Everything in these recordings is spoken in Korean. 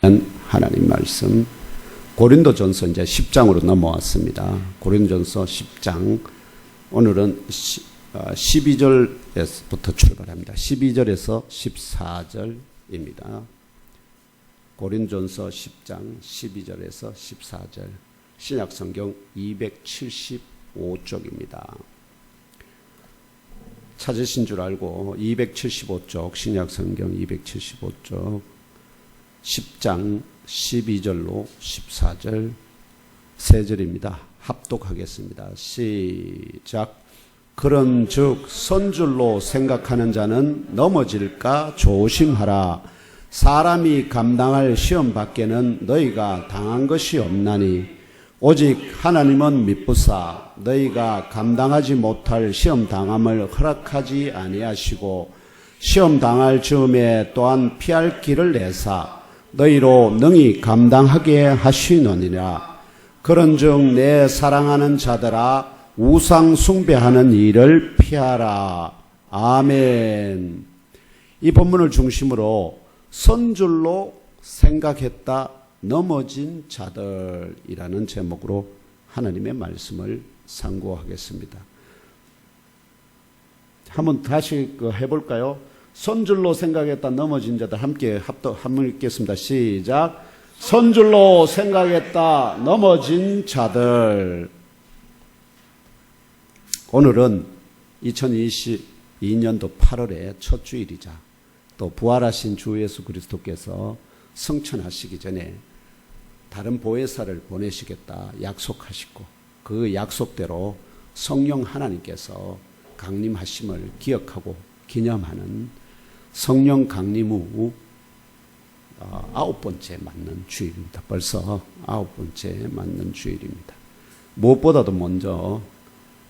하나님 말씀 고린도전서 이제 10장으로 넘어왔습니다. 고린도전서 10장 오늘은 12절에서부터 출발합니다. 12절에서 14절입니다. 고린도전서 10장 12절에서 14절 신약성경 275쪽입니다. 찾으신 줄 알고 275쪽 신약성경 275쪽 10장 12절로 14절 세 절입니다. 합독하겠습니다. 시작. 그런즉 선줄로 생각하는 자는 넘어질까 조심하라. 사람이 감당할 시험 밖에는 너희가 당한 것이 없나니 오직 하나님은 미쁘사 너희가 감당하지 못할 시험 당함을 허락하지 아니하시고 시험 당할 즈음에 또한 피할 길을 내사 너희로 능히 감당하게 하시느니라. 그런즉 내 사랑하는 자들아 우상 숭배하는 일을 피하라. 아멘. 이 본문을 중심으로 선줄로 생각했다 넘어진 자들이라는 제목으로 하나님의 말씀을 상고하겠습니다. 한번 다시 해볼까요? 선줄로 생각했다 넘어진 자들 함께 한번 읽겠습니다. 시작. 선줄로 생각했다 넘어진 자들. 오늘은 2022년도 8월의 첫 주일이자 또 부활하신 주 예수 그리스도께서 승천하시기 전에 다른 보혜사를 보내시겠다 약속하시고 그 약속대로 성령 하나님께서 강림하심을 기억하고 기념하는 성령 강림 후 9번째 맞는 주일입니다. 벌써 9번째 맞는 주일입니다. 무엇보다도 먼저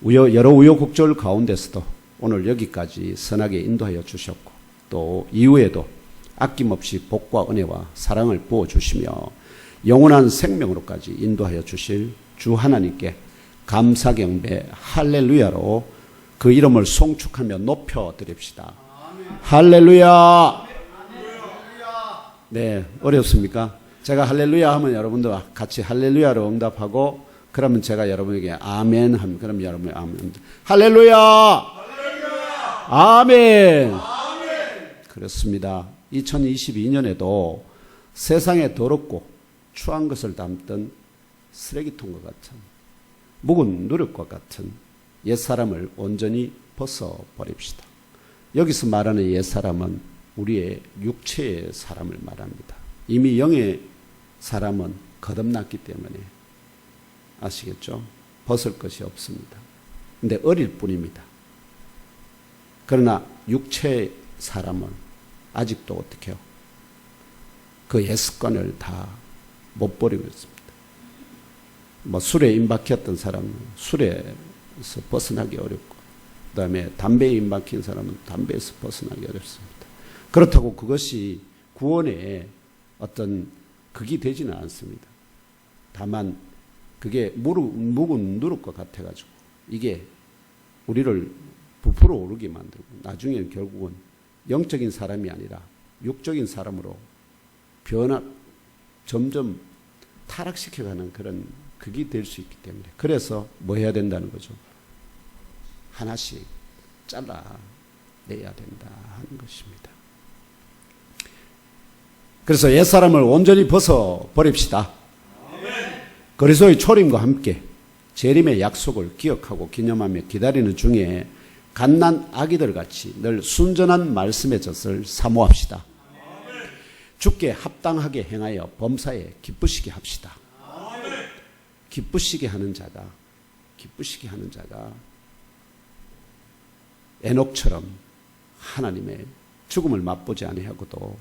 여러 우여곡절 가운데서도 오늘 여기까지 선하게 인도하여 주셨고 또 이후에도 아낌없이 복과 은혜와 사랑을 부어주시며 영원한 생명으로까지 인도하여 주실 주 하나님께 감사 경배 할렐루야로 그 이름을 송축하며 높여드립시다. 할렐루야. 네, 어렵습니까? 제가 할렐루야 하면 여러분도 같이 할렐루야로 응답하고 그러면 제가 여러분에게 아멘 하면 그럼 여러분이 아멘. 할렐루야. 아멘. 그렇습니다. 2022년에도 세상에 더럽고 추한 것을 담던 쓰레기통과 같은 묵은 누룩과 같은 옛사람을 온전히 벗어버립시다. 여기서 말하는 옛사람은 우리의 육체의 사람을 말합니다. 이미 영의 사람은 거듭났기 때문에 아시겠죠? 벗을 것이 없습니다. 근데 어릴 뿐입니다. 그러나 육체의 사람은 아직도 어떻게 해요? 그 옛 습관을 다 못 버리고 있습니다. 술에 임박했던 사람은 술에서 벗어나기 어렵고 그 다음에 담배에 임박힌 사람은 담배에서 벗어나기 어렵습니다. 그렇다고 그것이 구원의 어떤 극이 되지는 않습니다. 다만 그게 묵은 누룩과 같아가지고 이게 우리를 부풀어 오르게 만들고 나중에는 결국은 영적인 사람이 아니라 육적인 사람으로 점점 타락시켜가는 그런 극이 될 수 있기 때문에 그래서 뭐 해야 된다는 거죠? 하나씩 잘라내야 된다 하는 것입니다. 그래서 옛사람을 온전히 벗어버립시다. 그리스도의 초림과 함께 재림의 약속을 기억하고 기념하며 기다리는 중에 갓난 아기들 같이 늘 순전한 말씀의 젖을 사모합시다. 주께 합당하게 행하여 범사에 기쁘시게 합시다. 기쁘시게 하는 자가 에녹처럼 하나님의 죽음을 맛보지 아니하고도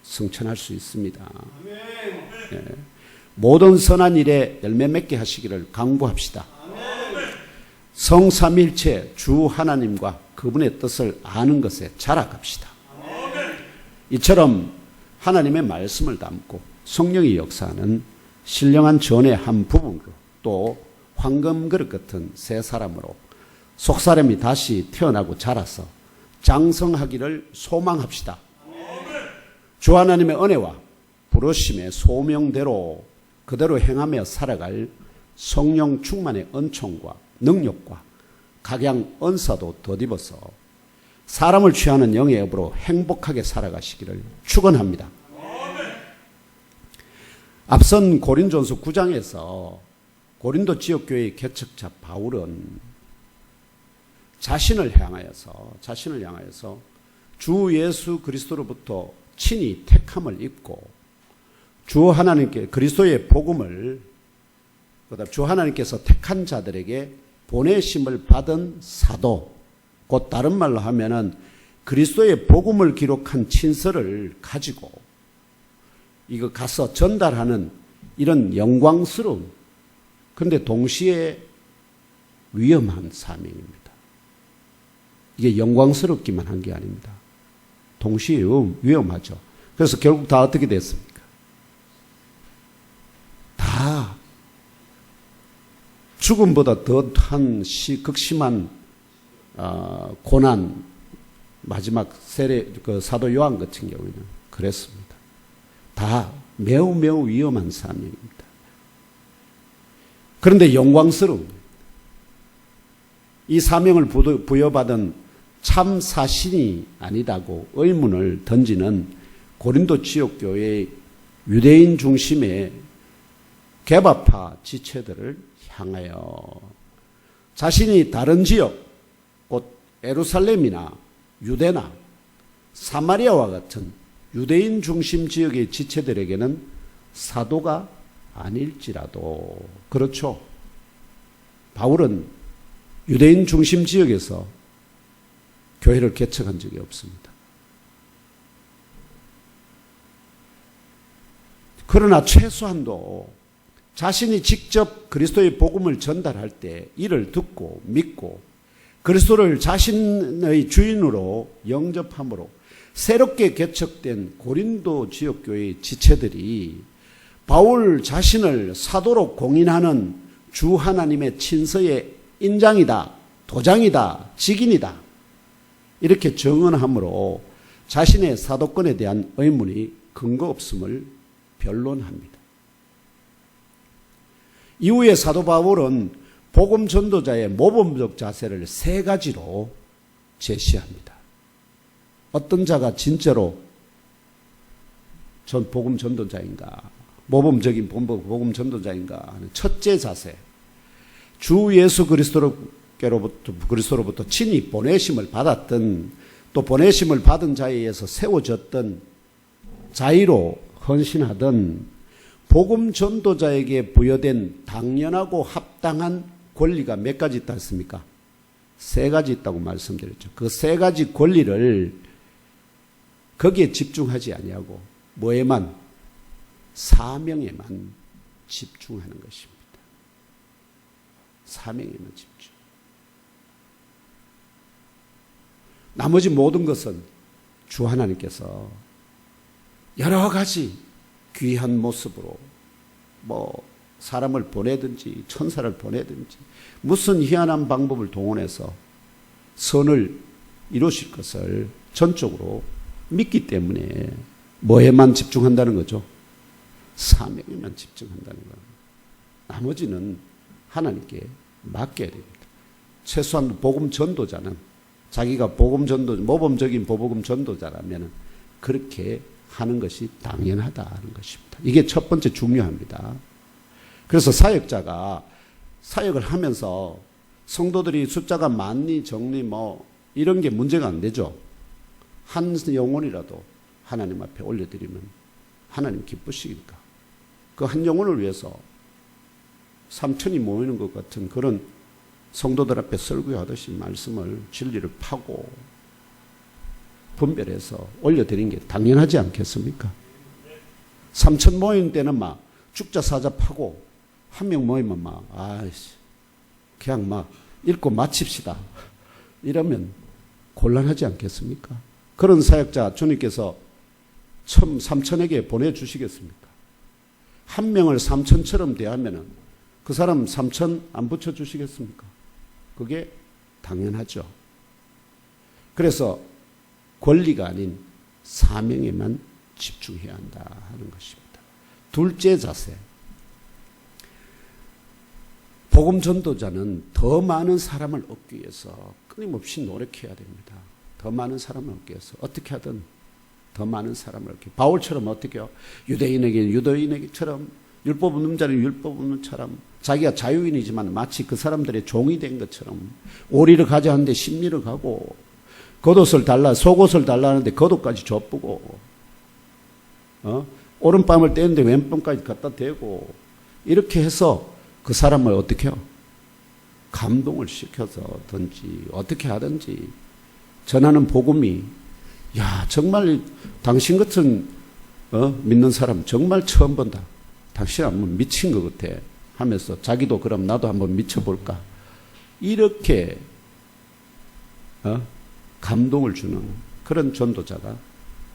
승천할 수 있습니다. 네. 모든 선한 일에 열매 맺게 하시기를 간구합시다. 성삼일체 주 하나님과 그분의 뜻을 아는 것에 자락합시다. 이처럼 하나님의 말씀을 담고 성령이 역사하는 신령한 전의 한 부분으로 또 황금 그릇 같은 새 사람으로 속사람이 다시 태어나고 자라서 장성하기를 소망합시다. 주 하나님의 은혜와 부르심의 소명대로 그대로 행하며 살아갈 성령 충만의 은총과 능력과 각양 은사도 덧입어서 사람을 취하는 영의 업으로 행복하게 살아가시기를 축원합니다. 앞선 고린전서 9장에서 고린도 지역교회의 개척자 바울은 자신을 향하여서 주 예수 그리스도로부터 친히 택함을 입고 주 하나님께 그리스도의 복음을 그다음 주 하나님께서 택한 자들에게 보내심을 받은 사도, 곧 다른 말로 하면은 그리스도의 복음을 기록한 친서를 가지고 이거 가서 전달하는 이런 영광스러운, 근데 동시에 위험한 사명입니다. 이게 영광스럽기만 한 게 아닙니다. 동시에 위험하죠. 그래서 결국 다 어떻게 됐습니까? 다 죽음보다 더한 극심한 고난, 마지막 세례 그 사도 요한 같은 경우에는 그랬습니다. 다 매우 매우 위험한 사명입니다. 그런데 영광스러운 이 사명을 부여받은 참 사신이 아니다고 의문을 던지는 고린도 지역교회의 유대인 중심의 개바파 지체들을 향하여 자신이 다른 지역, 곧 예루살렘이나 유대나 사마리아와 같은 유대인 중심 지역의 지체들에게는 사도가 아닐지라도, 그렇죠. 바울은 유대인 중심 지역에서 교회를 개척한 적이 없습니다. 그러나 최소한도 자신이 직접 그리스도의 복음을 전달할 때 이를 듣고 믿고 그리스도를 자신의 주인으로 영접함으로 새롭게 개척된 고린도 지역교회의 지체들이 바울 자신을 사도로 공인하는 주 하나님의 친서의 인장이다, 도장이다, 직인이다, 이렇게 정언함으로 자신의 사도권에 대한 의문이 근거 없음을 변론합니다. 이후에 사도 바울은 복음 전도자의 모범적 자세를 세 가지로 제시합니다. 어떤 자가 진짜로 전 복음 전도자인가, 모범적인 복음 전도자인가 하는 첫째 자세, 주 예수 그리스도로부터 친히 보내심을 받았던, 또 보내심을 받은 자에 의해서 세워졌던 자의로 헌신하던 복음 전도자에게 부여된 당연하고 합당한 권리가 몇 가지 있다 했습니까? 세 가지 있다고 말씀드렸죠. 그 세 가지 권리를 거기에 집중하지 아니하고 뭐에만? 사명에만 집중하는 것입니다. 사명에만 집중. 나머지 모든 것은 주 하나님께서 여러 가지 귀한 모습으로 사람을 보내든지 천사를 보내든지 무슨 희한한 방법을 동원해서 선을 이루실 것을 전적으로 믿기 때문에 뭐에만 집중한다는 거죠? 사명에만 집중한다는 거예요. 나머지는 하나님께 맡겨야 됩니다. 최소한 복음 전도자는 자기가 모범적인 복음 전도자라면 그렇게 하는 것이 당연하다는 것입니다. 이게 첫 번째 중요합니다. 그래서 사역자가 사역을 하면서 성도들이 숫자가 많니 적니 이런 게 문제가 안 되죠. 한 영혼이라도 하나님 앞에 올려드리면 하나님 기쁘시니까 그 한 영혼을 위해서 3천이 모이는 것 같은 그런 성도들 앞에 설교하듯이 말씀을 진리를 파고 분별해서 올려드린 게 당연하지 않겠습니까? 3천 모인 때는 죽자 사자 파고 한 명 모이면 그냥 읽고 마칩시다 이러면 곤란하지 않겠습니까? 그런 사역자 주님께서 3천에게 보내주시겠습니까? 한 명을 3천처럼 대하면 그 사람 3천 안 붙여주시겠습니까? 그게 당연하죠. 그래서 권리가 아닌 사명에만 집중해야 한다 하는 것입니다. 둘째 자세. 복음 전도자는 더 많은 사람을 얻기 위해서 끊임없이 노력해야 됩니다. 더 많은 사람을 얻기 위해서 어떻게 하든 더 많은 사람을 얻기. 바울처럼 어떻게 해요? 유대인에게 유대인에게처럼 율법 없는 자는 율법 없는 처럼 자기가 자유인이지만 마치 그 사람들의 종이 된 것처럼 오리를 가자 하는데 십리를 가고 겉옷을 달라 속옷을 달라 하는데 겉옷까지 좁고 오른뺨을 떼는데 왼뺨까지 갖다 대고 이렇게 해서 그 사람을 어떻게 해요? 감동을 시켜서든지 어떻게 하든지 전하는 복음이 야 정말 당신 같은 믿는 사람 정말 처음 본다. 당신 한번 미친 것 같아 하면서 자기도 그럼 나도 한번 미쳐볼까 이렇게 감동을 주는 그런 전도자가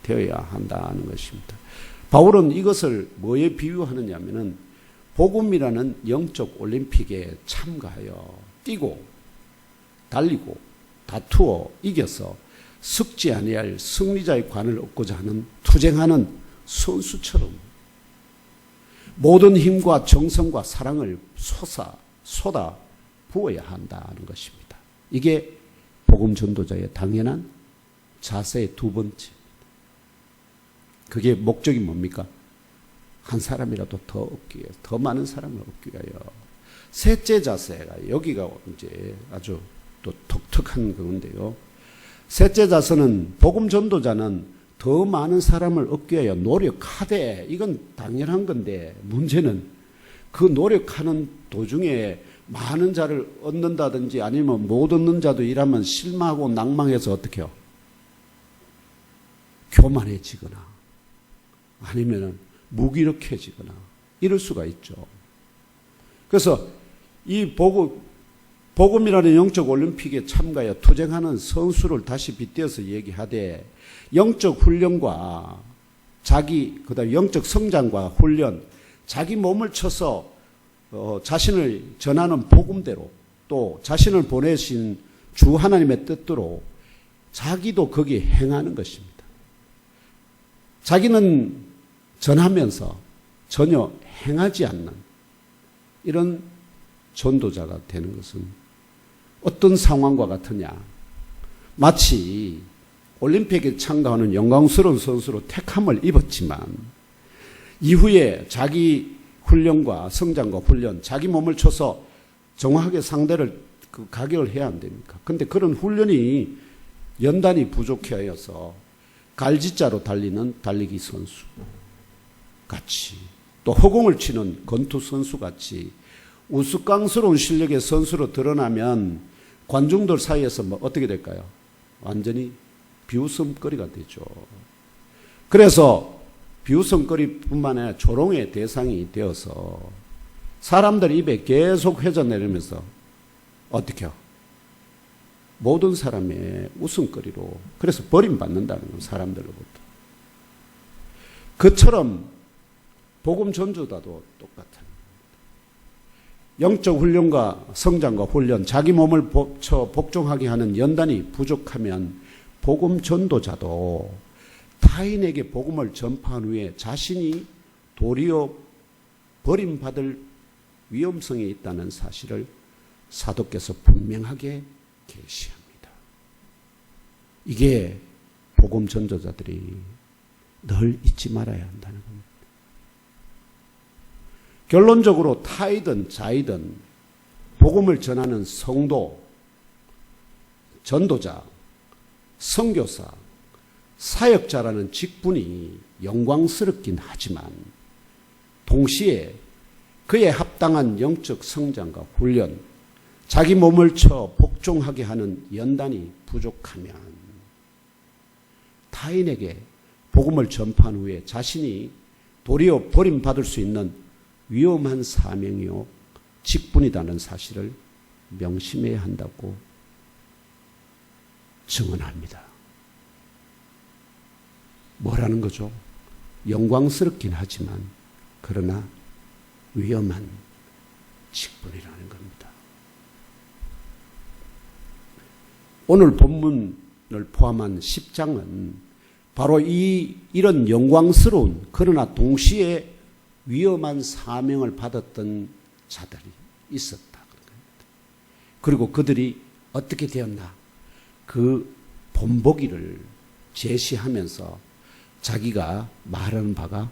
되어야 한다는 것입니다. 바울은 이것을 뭐에 비유하느냐 하면은 복음이라는 영적 올림픽에 참가하여 뛰고 달리고 다투어 이겨서 썩지 아니할 승리자의 관을 얻고자 하는 투쟁하는 선수처럼 모든 힘과 정성과 사랑을 쏟아 부어야 한다는 것입니다. 이게 복음 전도자의 당연한 자세의 두 번째. 그게 목적이 뭡니까? 한 사람이라도 더 얻기 위해, 더 많은 사람을 얻기 위하여. 셋째 자세가 여기가 이제 아주 또 독특한 건데요. 셋째 자세는 복음 전도자는 더 많은 사람을 얻기 위하여 노력하되, 이건 당연한 건데 문제는 그 노력하는 도중에 많은 자를 얻는다든지 아니면 못 얻는 자도 일하면 실망하고 낭망해서 어떻게 해요? 교만해지거나 아니면 무기력해지거나 이럴 수가 있죠. 그래서 이 복음이라는 영적 올림픽에 참가하여 투쟁하는 선수를 다시 빗대어서 얘기하되 영적 훈련과 그다음 영적 성장과 훈련, 자기 몸을 쳐서 자신을 전하는 복음대로 또 자신을 보내신 주 하나님의 뜻대로 자기도 거기에 행하는 것입니다. 자기는 전하면서 전혀 행하지 않는 이런 전도자가 되는 것은 어떤 상황과 같으냐. 마치 올림픽에 참가하는 영광스러운 선수로 택함을 입었지만 이후에 자기 훈련과 성장과 훈련, 자기 몸을 쳐서 정확하게 상대를 가격을 해야 안 됩니까? 근데 그런 훈련이 연단이 부족해 하여서 갈지자로 달리는 달리기 선수 같이 또 허공을 치는 권투 선수 같이 우스꽝스러운 실력의 선수로 드러나면 관중들 사이에서 어떻게 될까요? 완전히 비웃음거리가 되죠. 그래서 비웃음거리뿐만 아니라 조롱의 대상이 되어서 사람들 입에 계속 회전내리면서 어떻게 해요? 모든 사람의 웃음거리로, 그래서 버림받는다는 거예요. 사람들로부터. 그처럼 복음 전도자도 똑같아요. 영적 훈련과 성장과 훈련, 자기 몸을 복종하게 하는 연단이 부족하면 복음 전도자도 타인에게 복음을 전파한 후에 자신이 도리어 버림받을 위험성에 있다는 사실을 사도께서 분명하게 계시합니다. 이게 복음 전도자들이 늘 잊지 말아야 한다는 겁니다. 결론적으로 타이든 자이든 복음을 전하는 성도, 전도자, 선교사, 사역자라는 직분이 영광스럽긴 하지만 동시에 그에 합당한 영적 성장과 훈련, 자기 몸을 쳐 복종하게 하는 연단이 부족하면 타인에게 복음을 전파한 후에 자신이 도리어 버림받을 수 있는 위험한 사명이요 직분이라는 사실을 명심해야 한다고 증언합니다. 뭐라는 거죠? 영광스럽긴 하지만 그러나 위험한 직분이라는 겁니다. 오늘 본문을 포함한 10장은 바로 이런 영광스러운 그러나 동시에 위험한 사명을 받았던 자들이 있었다. 그리고 그들이 어떻게 되었나? 그 본보기를 제시하면서 자기가 말하는 바가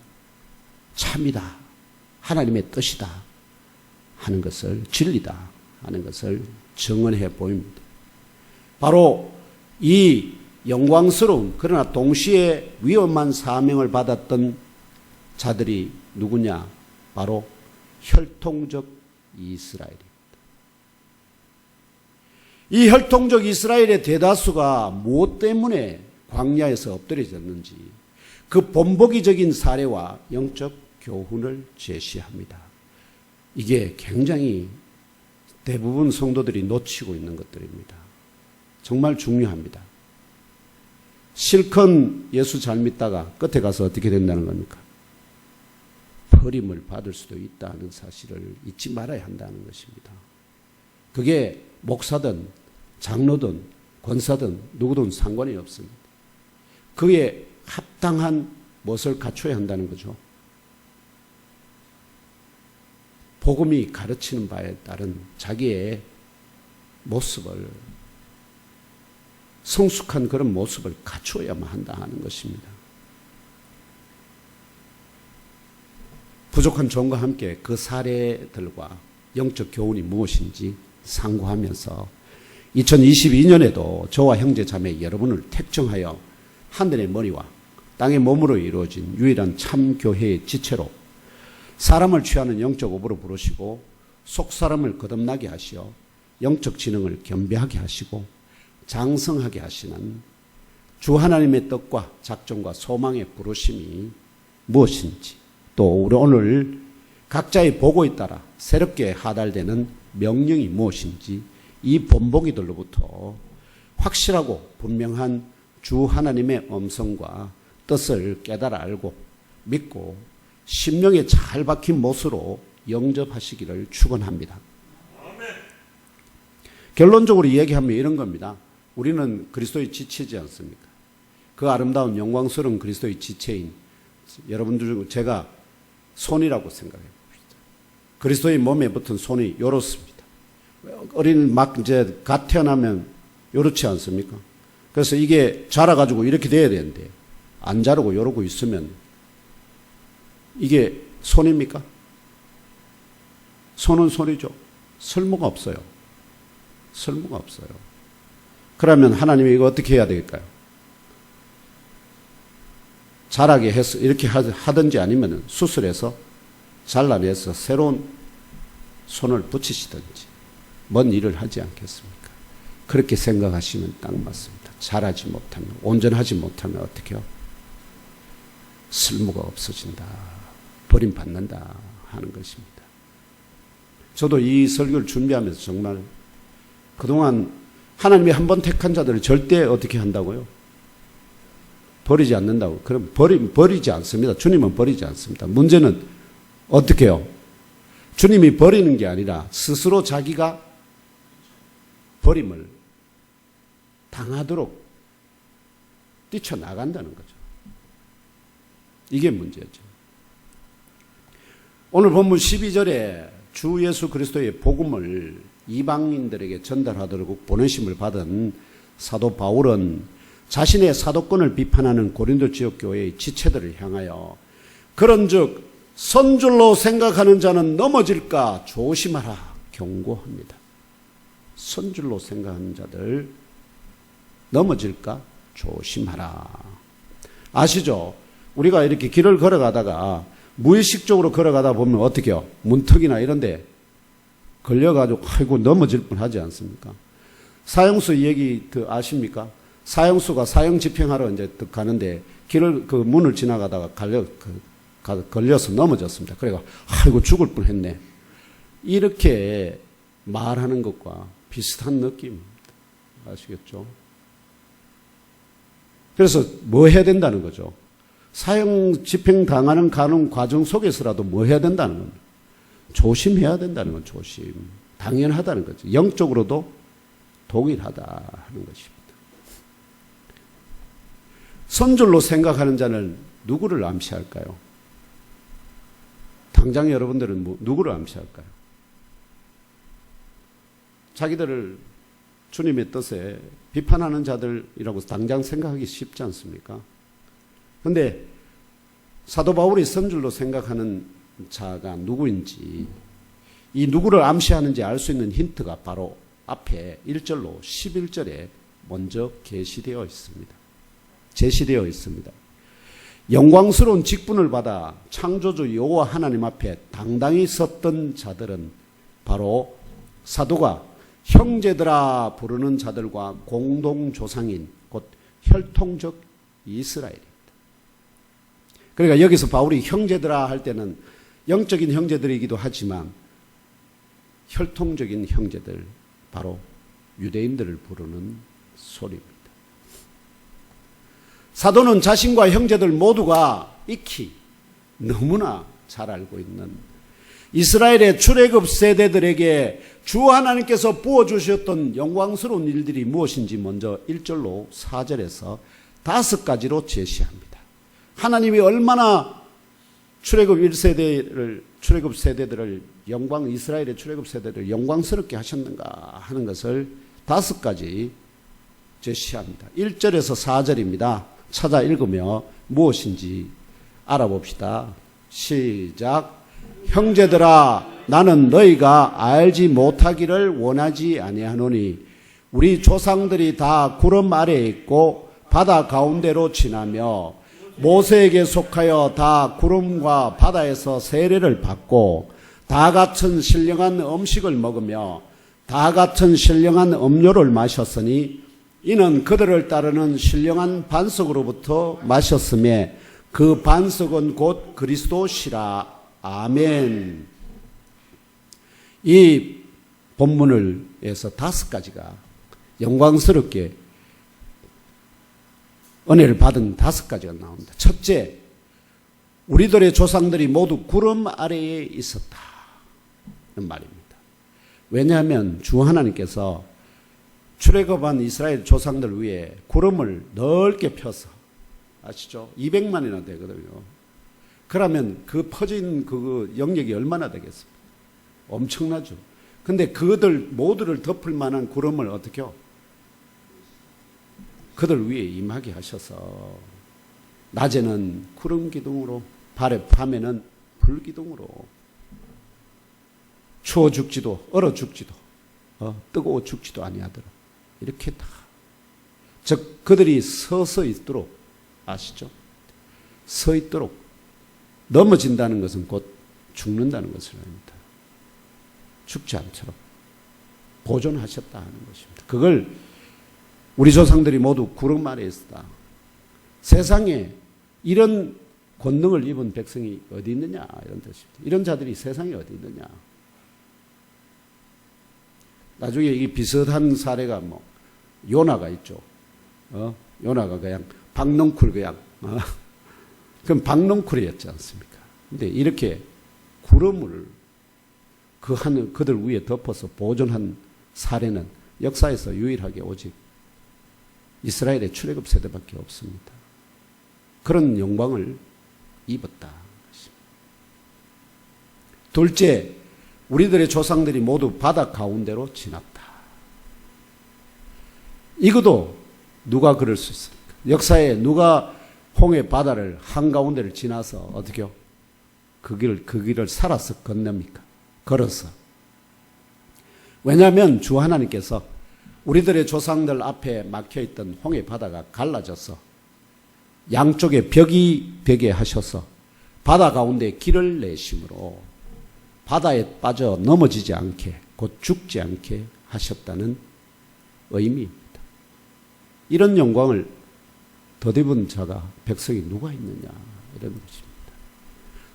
참이다, 하나님의 뜻이다 하는 것을, 진리다 하는 것을 증언해 보입니다. 바로 이 영광스러운 그러나 동시에 위험한 사명을 받았던 자들이 누구냐? 바로 혈통적 이스라엘입니다. 이 혈통적 이스라엘의 대다수가 무엇 때문에 광야에서 엎드려졌는지 그 본보기적인 사례와 영적 교훈을 제시합니다. 이게 굉장히 대부분 성도들이 놓치고 있는 것들입니다. 정말 중요합니다. 실컷 예수 잘 믿다가 끝에 가서 어떻게 된다는 겁니까? 버림을 받을 수도 있다는 사실을 잊지 말아야 한다는 것입니다. 그게 목사든 장로든 권사든 누구든 상관이 없습니다. 그에 합당한 무엇을 갖춰야 한다는 거죠. 복음이 가르치는 바에 따른 자기의 모습을, 성숙한 그런 모습을 갖추어야만 한다 하는 것입니다. 부족한 조언과 함께 그 사례들과 영적 교훈이 무엇인지 상고하면서 2022년에도 저와 형제 자매 여러분을 택정하여 하늘의 머리와 땅의 몸으로 이루어진 유일한 참교회의 지체로 사람을 취하는 영적 업으로 부르시고 속사람을 거듭나게 하시어 영적 지능을 겸비하게 하시고 장성하게 하시는 주 하나님의 뜻과 작정과 소망의 부르심이 무엇인지, 또 우리 오늘 각자의 보고에 따라 새롭게 하달되는 명령이 무엇인지 이 본보기들로부터 확실하고 분명한 주 하나님의 음성과 뜻을 깨달아 알고 믿고 심령에 잘 박힌 못으로 영접하시기를 축원합니다. 결론적으로 이야기하면 이런 겁니다. 우리는 그리스도의 지체지 않습니까? 그 아름다운 영광스러운 그리스도의 지체인 여러분들 중 제가 손이라고 생각해 봅시다. 그리스도의 몸에 붙은 손이 요렇습니다. 어린 막 이제 갓 태어나면 요렇지 않습니까? 그래서 이게 자라가지고 이렇게 돼야 되는데 안 자라고 요러고 있으면 이게 손입니까? 손은 손이죠. 쓸모가 없어요. 쓸모가 없어요. 그러면 하나님이 이거 어떻게 해야 될까요? 자라게 해서 이렇게 하든지 아니면 수술해서 잘라내서 새로운 손을 붙이시든지 뭔 일을 하지 않겠습니까? 그렇게 생각하시면 딱 맞습니다. 자라지 못하면, 온전하지 못하면 어떻게 해요? 쓸모가 없어진다. 버림받는다 하는 것입니다. 저도 이 설교를 준비하면서 정말 그동안 하나님이 한 번 택한 자들을 절대 어떻게 한다고요? 버리지 않는다고. 그럼 버리지 않습니다. 주님은 버리지 않습니다. 문제는 어떻게 해요? 주님이 버리는 게 아니라 스스로 자기가 버림을 당하도록 뛰쳐나간다는 거죠. 이게 문제죠. 오늘 본문 12절에 주 예수 그리스도의 복음을 이방인들에게 전달하도록 보내심을 받은 사도 바울은 자신의 사도권을 비판하는 고린도 지역교회의 지체들을 향하여 그런즉 선줄로 생각하는 자는 넘어질까 조심하라 경고합니다. 선줄로 생각하는 자들 넘어질까 조심하라. 아시죠? 우리가 이렇게 길을 걸어가다가 무의식적으로 걸어가다 보면 어떻게 해요? 문턱이나 이런 데 걸려가지고 아이고 넘어질 뻔하지 않습니까? 사형수 얘기 아십니까? 사형수가 사형 집행하러 이제 가는데 길을 그 문을 지나가다가 걸려서 넘어졌습니다. 그래가 아이고 죽을 뻔했네. 이렇게 말하는 것과 비슷한 느낌입니다. 아시겠죠? 그래서 뭐 해야 된다는 거죠? 사형 집행 당하는 가는 과정 속에서라도 뭐 해야 된다는 겁니다. 조심해야 된다는 건 조심. 당연하다는 거죠. 영적으로도 동일하다 하는 것입니다. 선줄로 생각하는 자는 누구를 암시할까요? 당장 여러분들은 누구를 암시할까요? 자기들을 주님의 뜻에 비판하는 자들이라고 당장 생각하기 쉽지 않습니까? 그런데 사도 바울이 선줄로 생각하는 자가 누구인지, 이 누구를 암시하는지 알 수 있는 힌트가 바로 앞에 1절로 11절에 먼저 제시되어 있습니다. 영광스러운 직분을 받아 창조주 여호와 하나님 앞에 당당히 섰던 자들은 바로 사도가 형제들아 부르는 자들과 공동조상인 곧 혈통적 이스라엘입니다. 그러니까 여기서 바울이 형제들아 할 때는 영적인 형제들이기도 하지만 혈통적인 형제들, 바로 유대인들을 부르는 소리입니다. 사도는 자신과 형제들 모두가 익히 너무나 잘 알고 있는 이스라엘의 출애굽 세대들에게 주 하나님께서 부어주셨던 영광스러운 일들이 무엇인지 먼저 1절로 4절에서 5가지로 제시합니다. 하나님이 얼마나 출애굽 세대들을 이스라엘의 출애굽 세대를 영광스럽게 하셨는가 하는 것을 5가지 제시합니다. 1절에서 4절입니다. 찾아 읽으며 무엇인지 알아봅시다. 시작. 형제들아, 나는 너희가 알지 못하기를 원하지 아니하노니 우리 조상들이 다 구름 아래에 있고 바다 가운데로 지나며 모세에게 속하여 다 구름과 바다에서 세례를 받고 다 같은 신령한 음식을 먹으며 다 같은 신령한 음료를 마셨으니 이는 그들을 따르는 신령한 반석으로부터 마셨으며 그 반석은 곧 그리스도시라. 아멘. 이 본문에서 5가지가 영광스럽게 은혜를 받은 5가지가 나옵니다. 첫째, 우리들의 조상들이 모두 구름 아래에 있었다. 는 말입니다. 왜냐하면 주 하나님께서 출애굽한 이스라엘 조상들 위에 구름을 넓게 펴서, 아시죠? 200만이나 되거든요. 그러면 그 퍼진 그 영역이 얼마나 되겠습니까? 엄청나죠. 근데 그들 모두를 덮을 만한 구름을 어떻게 해요? 그들 위에 임하게 하셔서 낮에는 구름 기둥으로, 밤에는 불 기둥으로 추워 죽지도 얼어 죽지도 뜨거워 죽지도 아니하더라. 이렇게 다, 즉 그들이 서서 있도록, 아시죠? 서 있도록, 넘어진다는 것은 곧 죽는다는 것을 합니다. 죽지 않도록 보존하셨다 하는 것입니다. 그걸 우리 조상들이 모두 구름 아래에 있었다. 세상에 이런 권능을 입은 백성이 어디 있느냐, 이런 뜻입니다. 이런 자들이 세상에 어디 있느냐. 나중에 이 비슷한 사례가 요나가 있죠. 요나가 그냥 박넝쿨 그럼 박넝쿨이었지 않습니까? 근데 이렇게 구름을 그들 위에 덮어서 보존한 사례는 역사에서 유일하게 오직 이스라엘의 출애굽 세대밖에 없습니다. 그런 영광을 입었다. 둘째, 우리들의 조상들이 모두 바다 가운데로 지났다. 이것도 누가 그럴 수 있습니까? 역사에 누가 홍해 바다를 한가운데를 지나서 어떻게요? 그 길을 살아서 건넵니까? 걸어서. 왜냐하면 주 하나님께서 우리들의 조상들 앞에 막혀있던 홍해 바다가 갈라져서 양쪽에 벽이 되게 하셔서 바다 가운데 길을 내심으로 바다에 빠져 넘어지지 않게, 곧 죽지 않게 하셨다는 의미입니다. 이런 영광을 덧입은 자가, 백성이 누가 있느냐, 이런 것입니다.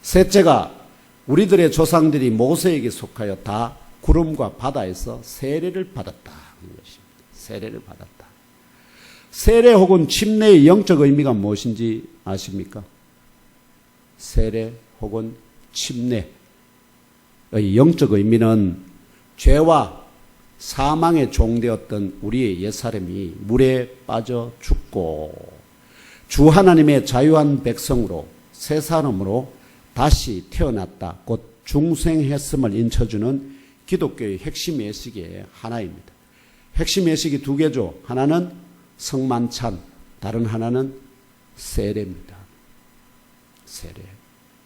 셋째가 우리들의 조상들이 모세에게 속하여 다 구름과 바다에서 세례를 받았다 하는 것입니다. 세례를 받았다. 세례 혹은 침례의 영적 의미가 무엇인지 아십니까? 세례 혹은 침례의 영적 의미는 죄와 사망에 종되었던 우리의 옛사람이 물에 빠져 죽고 주 하나님의 자유한 백성으로, 새 사람으로 다시 태어났다, 곧 중생했음을 인쳐주는 기독교의 핵심 예식의 하나입니다. 핵심 예식이 두 개죠. 하나는 성만찬, 다른 하나는 세례입니다. 세례.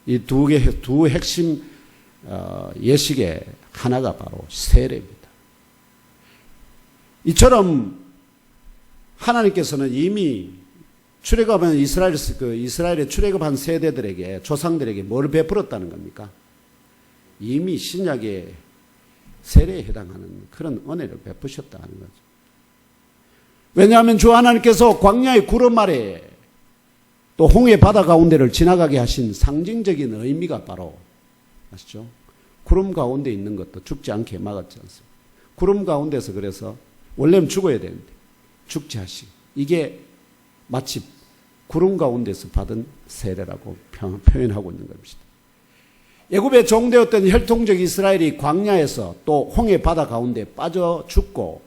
이 두 핵심 예식의 하나가 바로 세례입니다. 이처럼 하나님께서는 이미 출애굽한 이스라엘의 출애굽한 세대들에게, 조상들에게 뭘 베풀었다는 겁니까? 이미 신약의 세례에 해당하는 그런 은혜를 베푸셨다는 거죠. 왜냐하면 주 하나님께서 광야의 구름 아래 또 홍해 바다 가운데를 지나가게 하신 상징적인 의미가 바로, 아시죠? 구름 가운데 있는 것도 죽지 않게 막았지 않습니까? 구름 가운데서, 그래서 원래는 죽어야 되는데 죽지 하시고, 이게 마치 구름 가운데서 받은 세례라고 표현하고 있는 겁니다. 애굽의 종되었던 혈통적 이스라엘이 광야에서 또 홍해 바다 가운데 빠져 죽고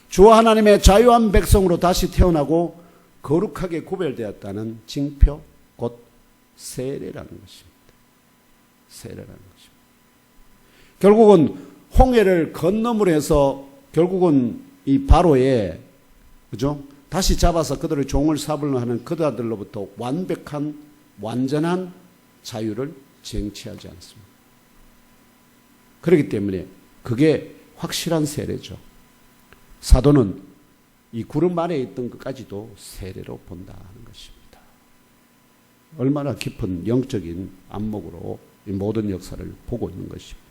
주 하나님의 자유한 백성으로 다시 태어나고 거룩하게 구별되었다는 징표, 곧 세례라는 것입니다. 세례라는 것입니다. 결국은 홍해를 건너므로 해서 결국은 이 바로에, 그죠? 다시 잡아서 그들의 종을 삼으려 하는 그들로부터 완벽한, 완전한 자유를 쟁취하지 않습니다. 그렇기 때문에 그게 확실한 세례죠. 사도는 이 구름 아래에 있던 것까지도 세례로 본다 하는 것입니다. 얼마나 깊은 영적인 안목으로 이 모든 역사를 보고 있는 것입니다.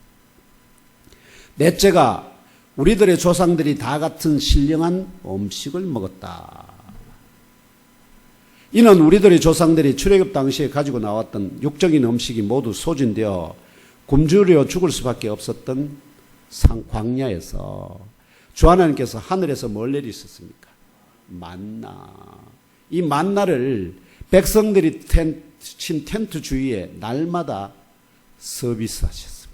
넷째가 우리들의 조상들이 다 같은 신령한 음식을 먹었다. 이는 우리들의 조상들이 출애굽 당시에 가지고 나왔던 육적인 음식이 모두 소진되어 굶주려 죽을 수밖에 없었던 광야에서 주 하나님께서 하늘에서 뭘 내리셨습니까? 만나. 이 만나를 백성들이 친 텐트 주위에 날마다 서비스하셨습니다.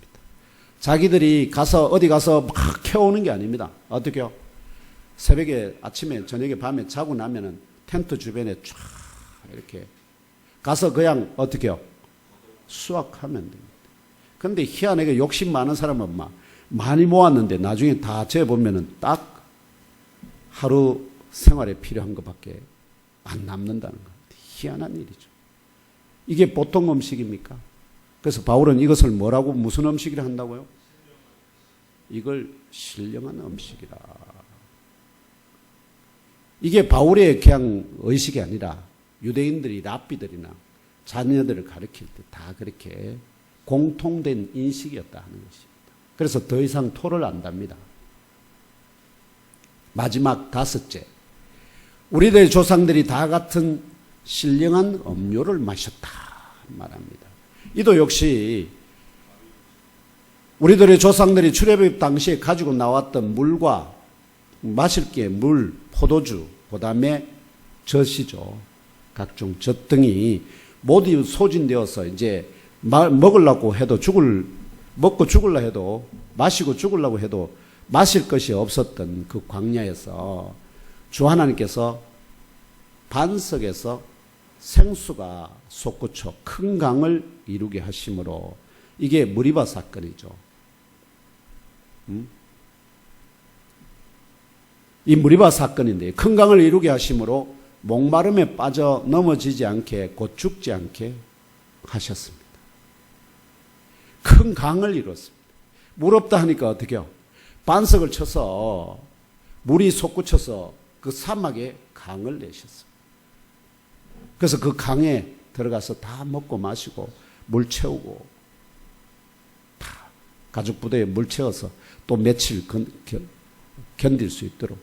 자기들이 가서 어디 가서 막 캐오는 게 아닙니다. 어떻게요? 새벽에, 아침에, 저녁에, 밤에 자고 나면은 텐트 주변에 쫙 이렇게 가서 그냥 어떻게요? 수확하면 됩니다. 그런데 희한하게 욕심 많은 사람은 막 많이 모았는데 나중에 다 재보면은 딱 하루 생활에 필요한 것밖에 안 남는다는 것. 희한한 일이죠. 이게 보통 음식입니까? 그래서 바울은 이것을 뭐라고, 무슨 음식이라 한다고요? 이걸 신령한 음식이라. 이게 바울의 그냥 의식이 아니라 유대인들이, 랍비들이나 자녀들을 가르칠 때 다 그렇게 공통된 인식이었다 하는 것입니다. 그래서 더 이상 토를 안 답니다. 마지막 다섯째, 우리들의 조상들이 다 같은 신령한 음료를 마셨다 말합니다. 이도 역시 우리들의 조상들이 출애굽 당시에 가지고 나왔던 물과 마실 게 물, 포도주, 그 다음에 젖이죠. 각종 젖 등이 모두 소진되어서 이제 먹으려고 해도 먹고 죽으려 해도, 마시고 죽으려고 해도 마실 것이 없었던 그 광야에서 주 하나님께서 반석에서 생수가 솟구쳐 큰 강을 이루게 하심으로, 이게 무리바 사건이죠. 이 무리바 사건인데 큰 강을 이루게 하심으로 목마름에 빠져 넘어지지 않게, 곧 죽지 않게 하셨습니다. 큰 강을 이뤘습니다. 물 없다 하니까 어떻게 해요? 반석을 쳐서 물이 솟구쳐서 그 사막에 강을 내셨습니다. 그래서 그 강에 들어가서 다 먹고 마시고 물 채우고, 다 가죽 부대에 물 채워서 또 며칠 견딜 수 있도록.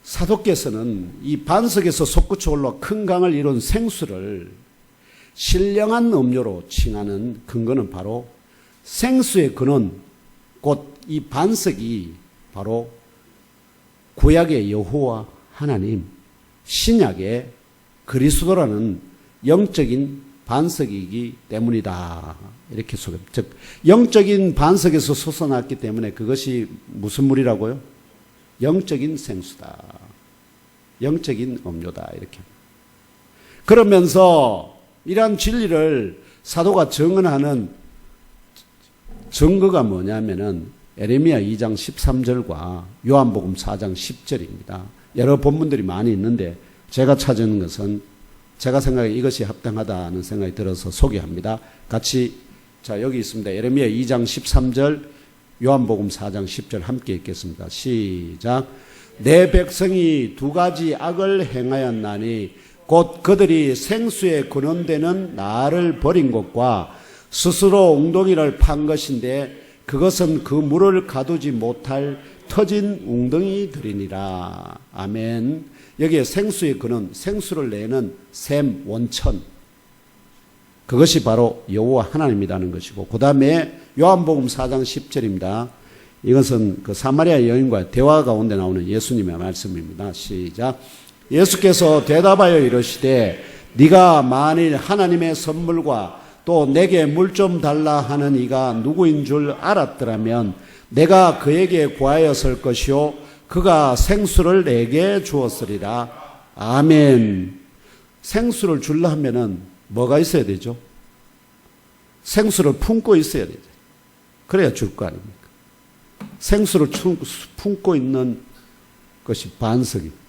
사도께서는 이 반석에서 솟구쳐 올라 큰 강을 이룬 생수를 신령한 음료로 칭하는 근거는 바로 생수의 근원, 곧 이 반석이 바로 구약의 여호와 하나님, 신약의 그리스도라는 영적인 반석이기 때문이다. 이렇게 소개합니다. 즉 영적인 반석에서 솟아났기 때문에 그것이 무슨 물이라고요? 영적인 생수다. 영적인 음료다. 이렇게. 그러면서 이러한 진리를 사도가 증언하는 증거가 뭐냐면은 에레미야 2장 13절과 요한복음 4장 10절입니다. 여러 본문들이 많이 있는데 제가 찾은 것은 제가 생각에 이것이 합당하다는 생각이 들어서 소개합니다. 같이 자 여기 있습니다. 에레미야 2장 13절 요한복음 4장 10절 함께 읽겠습니다. 시작. 내 백성이 두 가지 악을 행하였나니 곧 그들이 생수에 근원되는 나를 버린 것과 스스로 웅덩이를 판 것인데 그것은 그 물을 가두지 못할 터진 웅덩이들이니라. 아멘. 여기에 생수의 근원, 생수를 내는 샘, 원천, 그것이 바로 여호와 하나님이라는 것이고, 그 다음에 요한복음 4장 10절입니다. 이것은 그 사마리아 여인과의 대화 가운데 나오는 예수님의 말씀입니다. 시작. 예수께서 대답하여 이르시되 네가 만일 하나님의 선물과 또 내게 물 좀 달라 하는 이가 누구인 줄 알았더라면 내가 그에게 구하였을 것이요 그가 생수를 내게 주었으리라. 아멘. 생수를 주려 하면은 뭐가 있어야 되죠? 생수를 품고 있어야 되죠. 그래야 줄 거 아닙니까? 생수를 품고 있는 것이 반석입니다.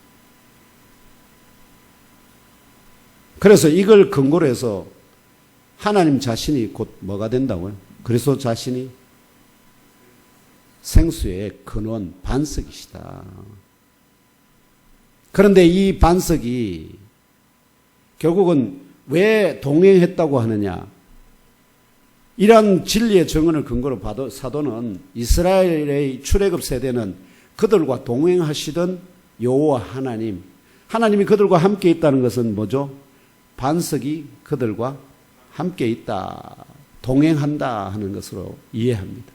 그래서 이걸 근거로 해서 하나님 자신이 곧 뭐가 된다고요? 그리스도 자신이 생수의 근원, 반석이시다. 그런데 이 반석이 결국은 왜 동행했다고 하느냐? 이러한 진리의 증언을 근거로 봐도 사도는 이스라엘의 출애굽 세대는 그들과 동행하시던 여호와 하나님, 하나님이 그들과 함께 있다는 것은 뭐죠? 반석이 그들과 함께 있다, 동행한다 하는 것으로 이해합니다.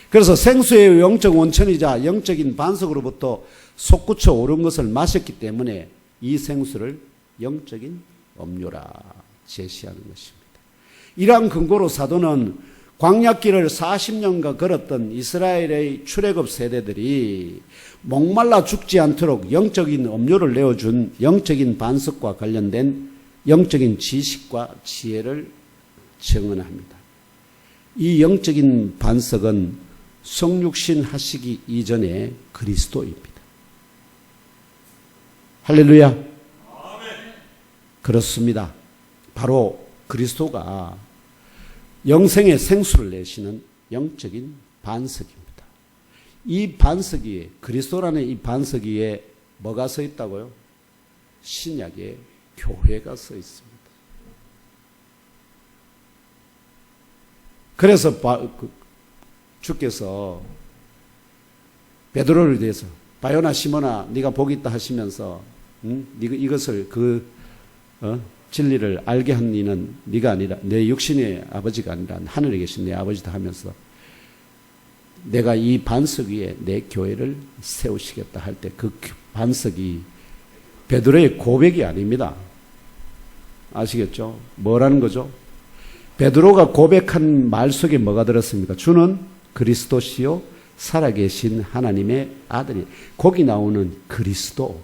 그래서 생수의 영적 원천이자 영적인 반석으로부터 솟구쳐 오른 것을 마셨기 때문에 이 생수를 영적인 음료라 제시하는 것입니다. 이러한 근거로 사도는 광야길을 40년간 걸었던 이스라엘의 출애굽 세대들이 목말라 죽지 않도록 영적인 음료를 내어준 영적인 반석과 관련된 영적인 지식과 지혜를 증언합니다. 이 영적인 반석은 성육신 하시기 이전의 그리스도입니다. 할렐루야. 그렇습니다. 바로 그리스도가 영생의 생수를 내시는 영적인 반석입니다. 이 반석 위에, 그리스도라는 이 반석 위에 뭐가 서 있다고요? 신약의 교회가 서 있습니다. 그래서 주께서 베드로를 대해서 바요나 시몬아 네가 복이 있다 하시면서 이것을 진리를 알게 한 이는 네가 아니라 내 육신의 아버지가 아니라 하늘에 계신 내 아버지다 하면서 내가 이 반석 위에 내 교회를 세우시겠다 할 때 그 반석이 베드로의 고백이 아닙니다. 아시겠죠? 뭐라는 거죠? 베드로가 고백한 말 속에 뭐가 들었습니까? 주는 그리스도시요 살아계신 하나님의 아들이. 거기 나오는 그리스도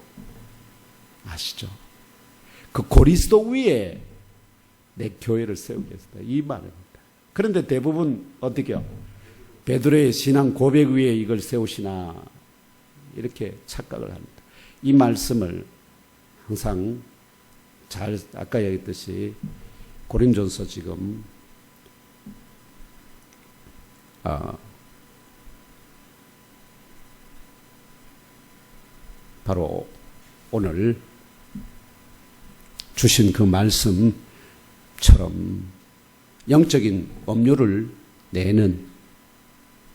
아시죠? 그 그리스도 위에 내 교회를 세우겠다 이 말입니다. 그런데 대부분 어떻게요? 베드로의 신앙 고백 위에 이걸 세우시나 이렇게 착각을 합니다. 이 말씀을 항상 잘 아까 얘기했듯이 고린도전서 지금 바로 오늘 주신 그 말씀처럼 영적인 음료를 내는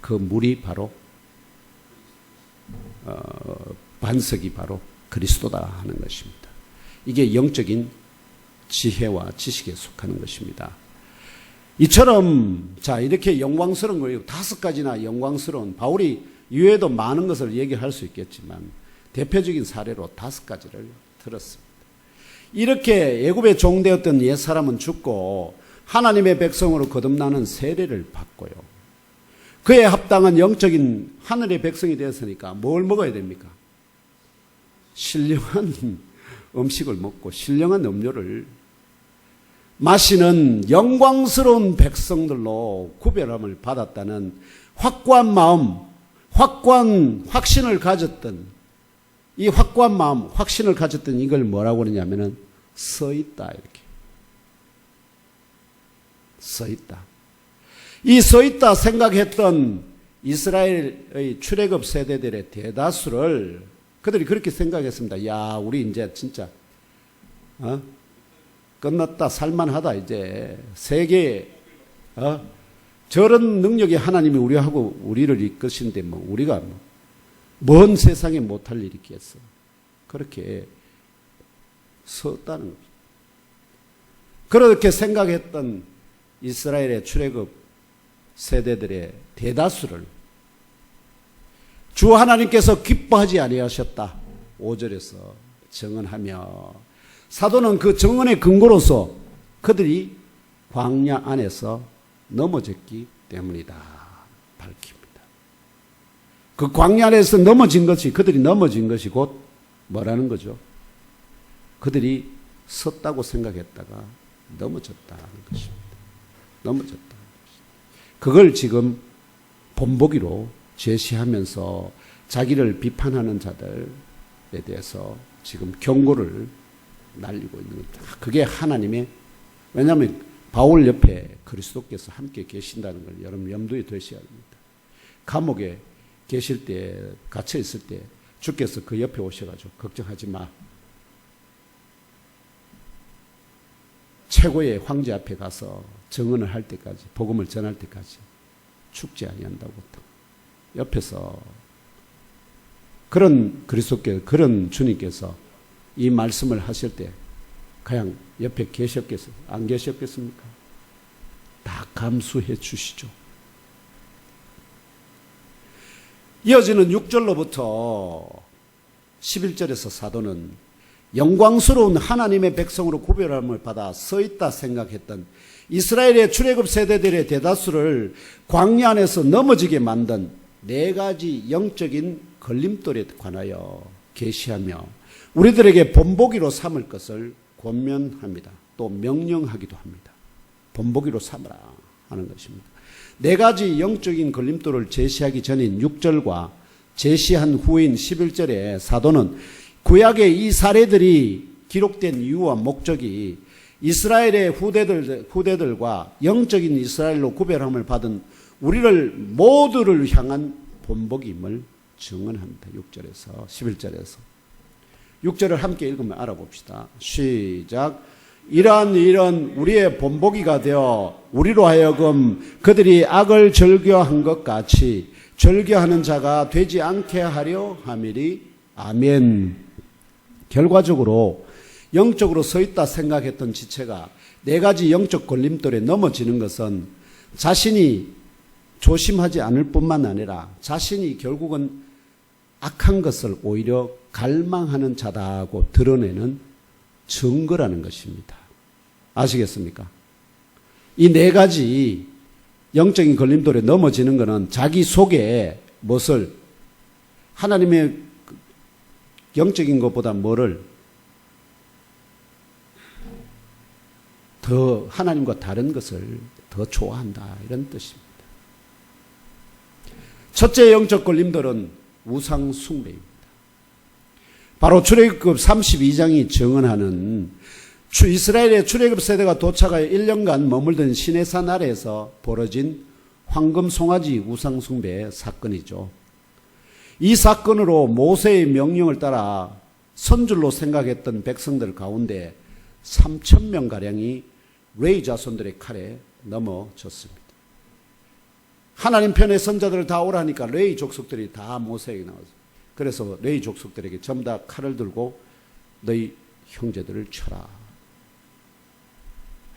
그 물이 바로 반석이 바로 그리스도다 하는 것입니다. 이게 영적인 지혜와 지식에 속하는 것입니다. 이처럼 자 이렇게 영광스러운 거예요. 5가지나 영광스러운 바울이 이외에도 많은 것을 얘기할 수 있겠지만 대표적인 사례로 5가지를 들었습니다. 이렇게 애굽에 종되었던 옛사람은 죽고 하나님의 백성으로 거듭나는 세례를 받고요. 그에 합당한 영적인 하늘의 백성이 되었으니까 뭘 먹어야 됩니까? 신령한 음식을 먹고 신령한 음료를 마시는 영광스러운 백성들로 구별함을 받았다는 확고한 마음, 확고한 확신을 가졌던, 이 확고한 마음, 확신을 가졌던 이걸 뭐라고 그러냐면은 서 있다, 이렇게. 서 있다. 이 서 있다 생각했던 이스라엘의 출애굽 세대들의 대다수를 그들이 그렇게 생각했습니다. 야, 우리 이제 진짜 끝났다, 살만하다, 이제 세계 저런 능력이 하나님이 우리를 이끄신데 뭐 우리가 먼 세상에 못할 일이 있겠어. 그렇게 섰다는 거죠. 그렇게 생각했던 이스라엘의 출애굽 세대들의 대다수를 주 하나님께서 기뻐하지 아니하셨다, 5절에서 증언하며, 사도는 그 증언의 근거로서 그들이 광야 안에서 넘어졌기 때문이다 밝힙니다. 그 광야 안에서 넘어진 것이, 그들이 넘어진 것이 곧 뭐라는 거죠? 그들이 섰다고 생각했다가 넘어졌다는 것입니다. 넘어졌다는 것입니다. 그걸 지금 본보기로 제시하면서 자기를 비판하는 자들에 대해서 지금 경고를 날리고 있는 겁니다. 그게 하나님의, 왜냐하면 바울 옆에 그리스도께서 함께 계신다는 걸 여러분 염두에 두셔야 합니다. 감옥에 계실 때, 갇혀 있을 때 주께서 그 옆에 오셔가지고 걱정하지 마, 최고의 황제 앞에 가서 증언을 할 때까지, 복음을 전할 때까지 죽지 아니한다고 옆에서, 그런 그리스도께서, 그런 주님께서 이 말씀을 하실 때 그냥 옆에 계셨겠어요? 안 계셨겠습니까? 다 감수해 주시죠. 이어지는 6절로부터 11절에서 사도는 영광스러운 하나님의 백성으로 구별함을 받아 서 있다 생각했던 이스라엘의 출애굽 세대들의 대다수를 광야 안에서 넘어지게 만든 4가지 영적인 걸림돌에 관하여 계시하며 우리들에게 본보기로 삼을 것을 권면합니다. 또 명령하기도 합니다. 본보기로 삼으라 하는 것입니다. 4가지 영적인 걸림돌을 제시하기 전인 6절과 제시한 후인 11절에 사도는 구약의 이 사례들이 기록된 이유와 목적이 이스라엘의 후대들과 영적인 이스라엘로 구별함을 받은 우리를 모두를 향한 본보기임을 증언합니다. 6절에서 11절에서 6절을 함께 읽으면 알아봅시다. 시작. 이러한 일은 우리의 본보기가 되어 우리로 하여금 그들이 악을 즐겨한 것 같이 즐겨하는 자가 되지 않게 하려 함이리. 아멘. 결과적으로 영적으로 서 있다 생각했던 지체가 4가지 영적 걸림돌에 넘어지는 것은 자신이 조심하지 않을 뿐만 아니라 자신이 결국은 악한 것을 오히려 갈망하는 자다고 드러내는 증거라는 것입니다. 아시겠습니까? 이 4가지 영적인 걸림돌에 넘어지는 것은 자기 속에 무엇을, 하나님의 영적인 것보다 뭐를 더, 하나님과 다른 것을 더 좋아한다, 이런 뜻입니다. 첫째 영적 걸림돌은 우상 숭배입니다. 바로 출애굽 32장이 증언하는 이스라엘의 출애굽 세대가 도착하여 1년간 머물던 시내산 아래에서 벌어진 황금 송아지 우상 숭배 사건이죠. 이 사건으로 모세의 명령을 따라 선줄로 생각했던 백성들 가운데 3,000명가량이 레위 자손들의 칼에 넘어졌습니다. 하나님 편의 선자들을 다 오라니까 레위 족속들이 다 모세에게 나왔어요. 그래서 레위 족속들에게 전부 다 칼을 들고 너희 형제들을 쳐라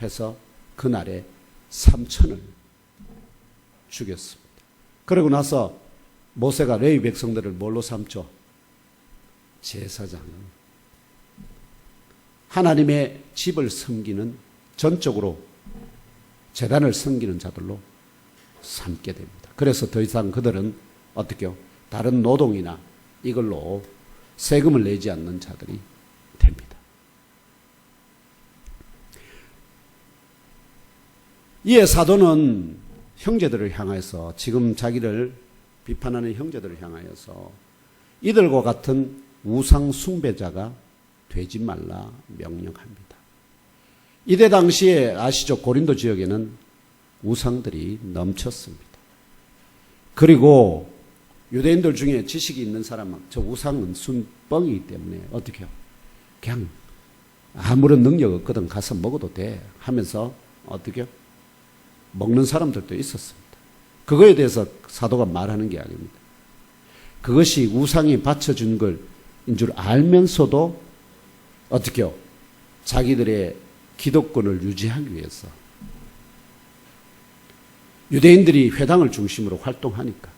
해서 그날에 3,000을 죽였습니다. 그러고 나서 모세가 레위 백성들을 뭘로 삼죠? 제사장, 하나님의 집을 섬기는, 전적으로 제단을 섬기는 자들로 삼게 됩니다. 그래서 더 이상 그들은 어떻게요? 다른 노동이나 이걸로 세금을 내지 않는 자들이 됩니다. 이에 사도는 형제들을 향해서, 지금 자기를 비판하는 형제들을 향하여서 이들과 같은 우상 숭배자가 되지 말라 명령합니다. 이때 당시에 아시죠? 고린도 지역에는 우상들이 넘쳤습니다. 그리고 유대인들 중에 지식이 있는 사람은 저 우상은 순뻥이기 때문에 어떻게 해요? 그냥 아무런 능력 없거든 가서 먹어도 돼 하면서 어떻게 해요? 먹는 사람들도 있었습니다. 그거에 대해서 사도가 말하는 게 아닙니다. 그것이 우상이 바쳐준 걸인 줄 알면서도 어떻게 해요? 자기들의 기득권을 유지하기 위해서 유대인들이 회당을 중심으로 활동하니까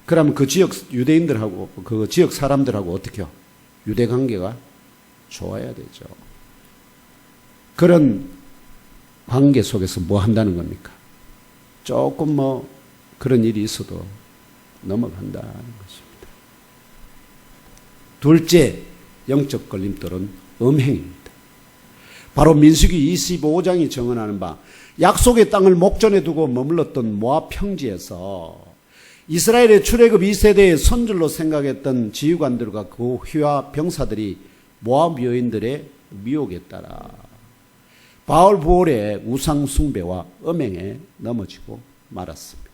그러면 그 지역 유대인들하고 그 지역 사람들하고 어떻게 해요? 유대 관계가 좋아야 되죠. 그런 관계 속에서 뭐 한다는 겁니까? 조금 뭐 그런 일이 있어도 넘어간다는 것입니다. 둘째 영적 걸림돌은 음행입니다. 바로 민수기 25장이 정언하는 바 약속의 땅을 목전에 두고 머물렀던 모압 평지에서 이스라엘의 출애굽 2세대의 선줄로 생각했던 지휘관들과 그 휘하 병사들이 모압 여인들의 미혹에 따라 바알 부올의 우상 숭배와 음행에 넘어지고 말았습니다.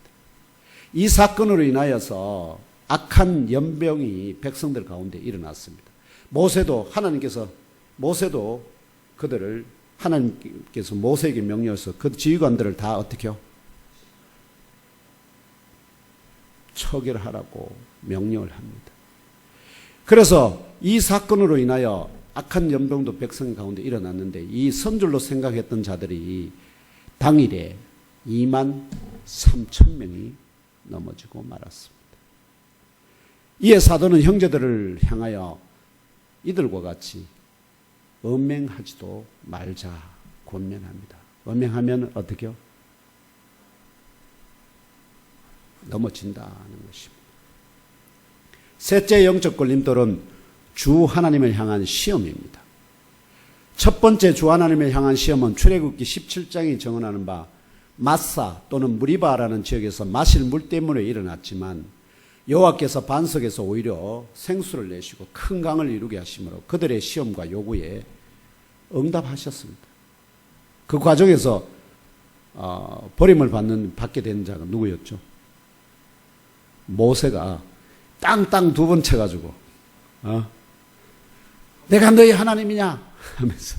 이 사건으로 인하여서 악한 연병이 백성들 가운데 일어났습니다. 모세도 그들을 하나님께서 모세에게 명령해서 그 지휘관들을 다 어떻게 해요? 처결하라고 명령을 합니다. 그래서 이 사건으로 인하여 악한 연병도 백성 가운데 일어났는데 이 선줄로 생각했던 자들이 당일에 2만 3천 명이 넘어지고 말았습니다. 이에 사도는 형제들을 향하여 이들과 같이 음행하지도 말자 권면합니다. 음행하면 어떻게 해요? 넘어진다는 것입니다. 셋째 영적 걸림돌은 주 하나님을 향한 시험입니다. 첫 번째 주 하나님을 향한 시험은 출애굽기 17장이 정언하는 바 마사 또는 무리바라는 지역에서 마실 물 때문에 일어났지만 여호와께서 반석에서 오히려 생수를 내시고 큰 강을 이루게 하심으로 그들의 시험과 요구에 응답하셨습니다. 그 과정에서 버림을 받게 된 자가 누구였죠? 모세가 땅땅 두 번 쳐가지고 내가 너희 하나님이냐 하면서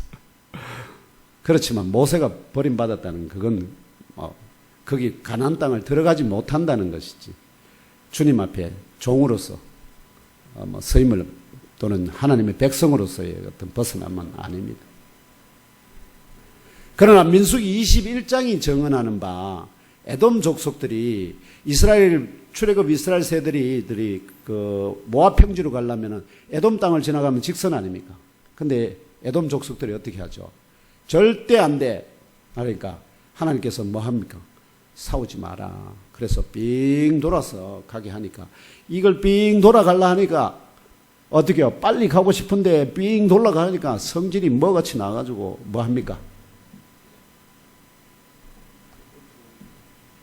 그렇지만 모세가 버림받았다는 그건 거기 가나안 땅을 들어가지 못한다는 것이지 주님 앞에 종으로서 서임을 또는 하나님의 백성으로서의 어떤 벗어남은 아닙니다. 그러나 민수기 21장이 정언하는 바 에돔 족속들이 출애굽 이스라엘 세대들이 그 모압 평지로 가려면 에돔 땅을 지나가면 직선 아닙니까? 근데 에돔 족속들이 어떻게 하죠? 절대 안 돼. 그러니까 하나님께서 뭐 합니까? 싸우지 마라. 그래서 삥 돌아서 가게 하니까 이걸 삥 돌아가려 하니까 어떻게 해요? 빨리 가고 싶은데 삥 돌아가니까 성질이 뭐같이 나가지고 뭐 합니까?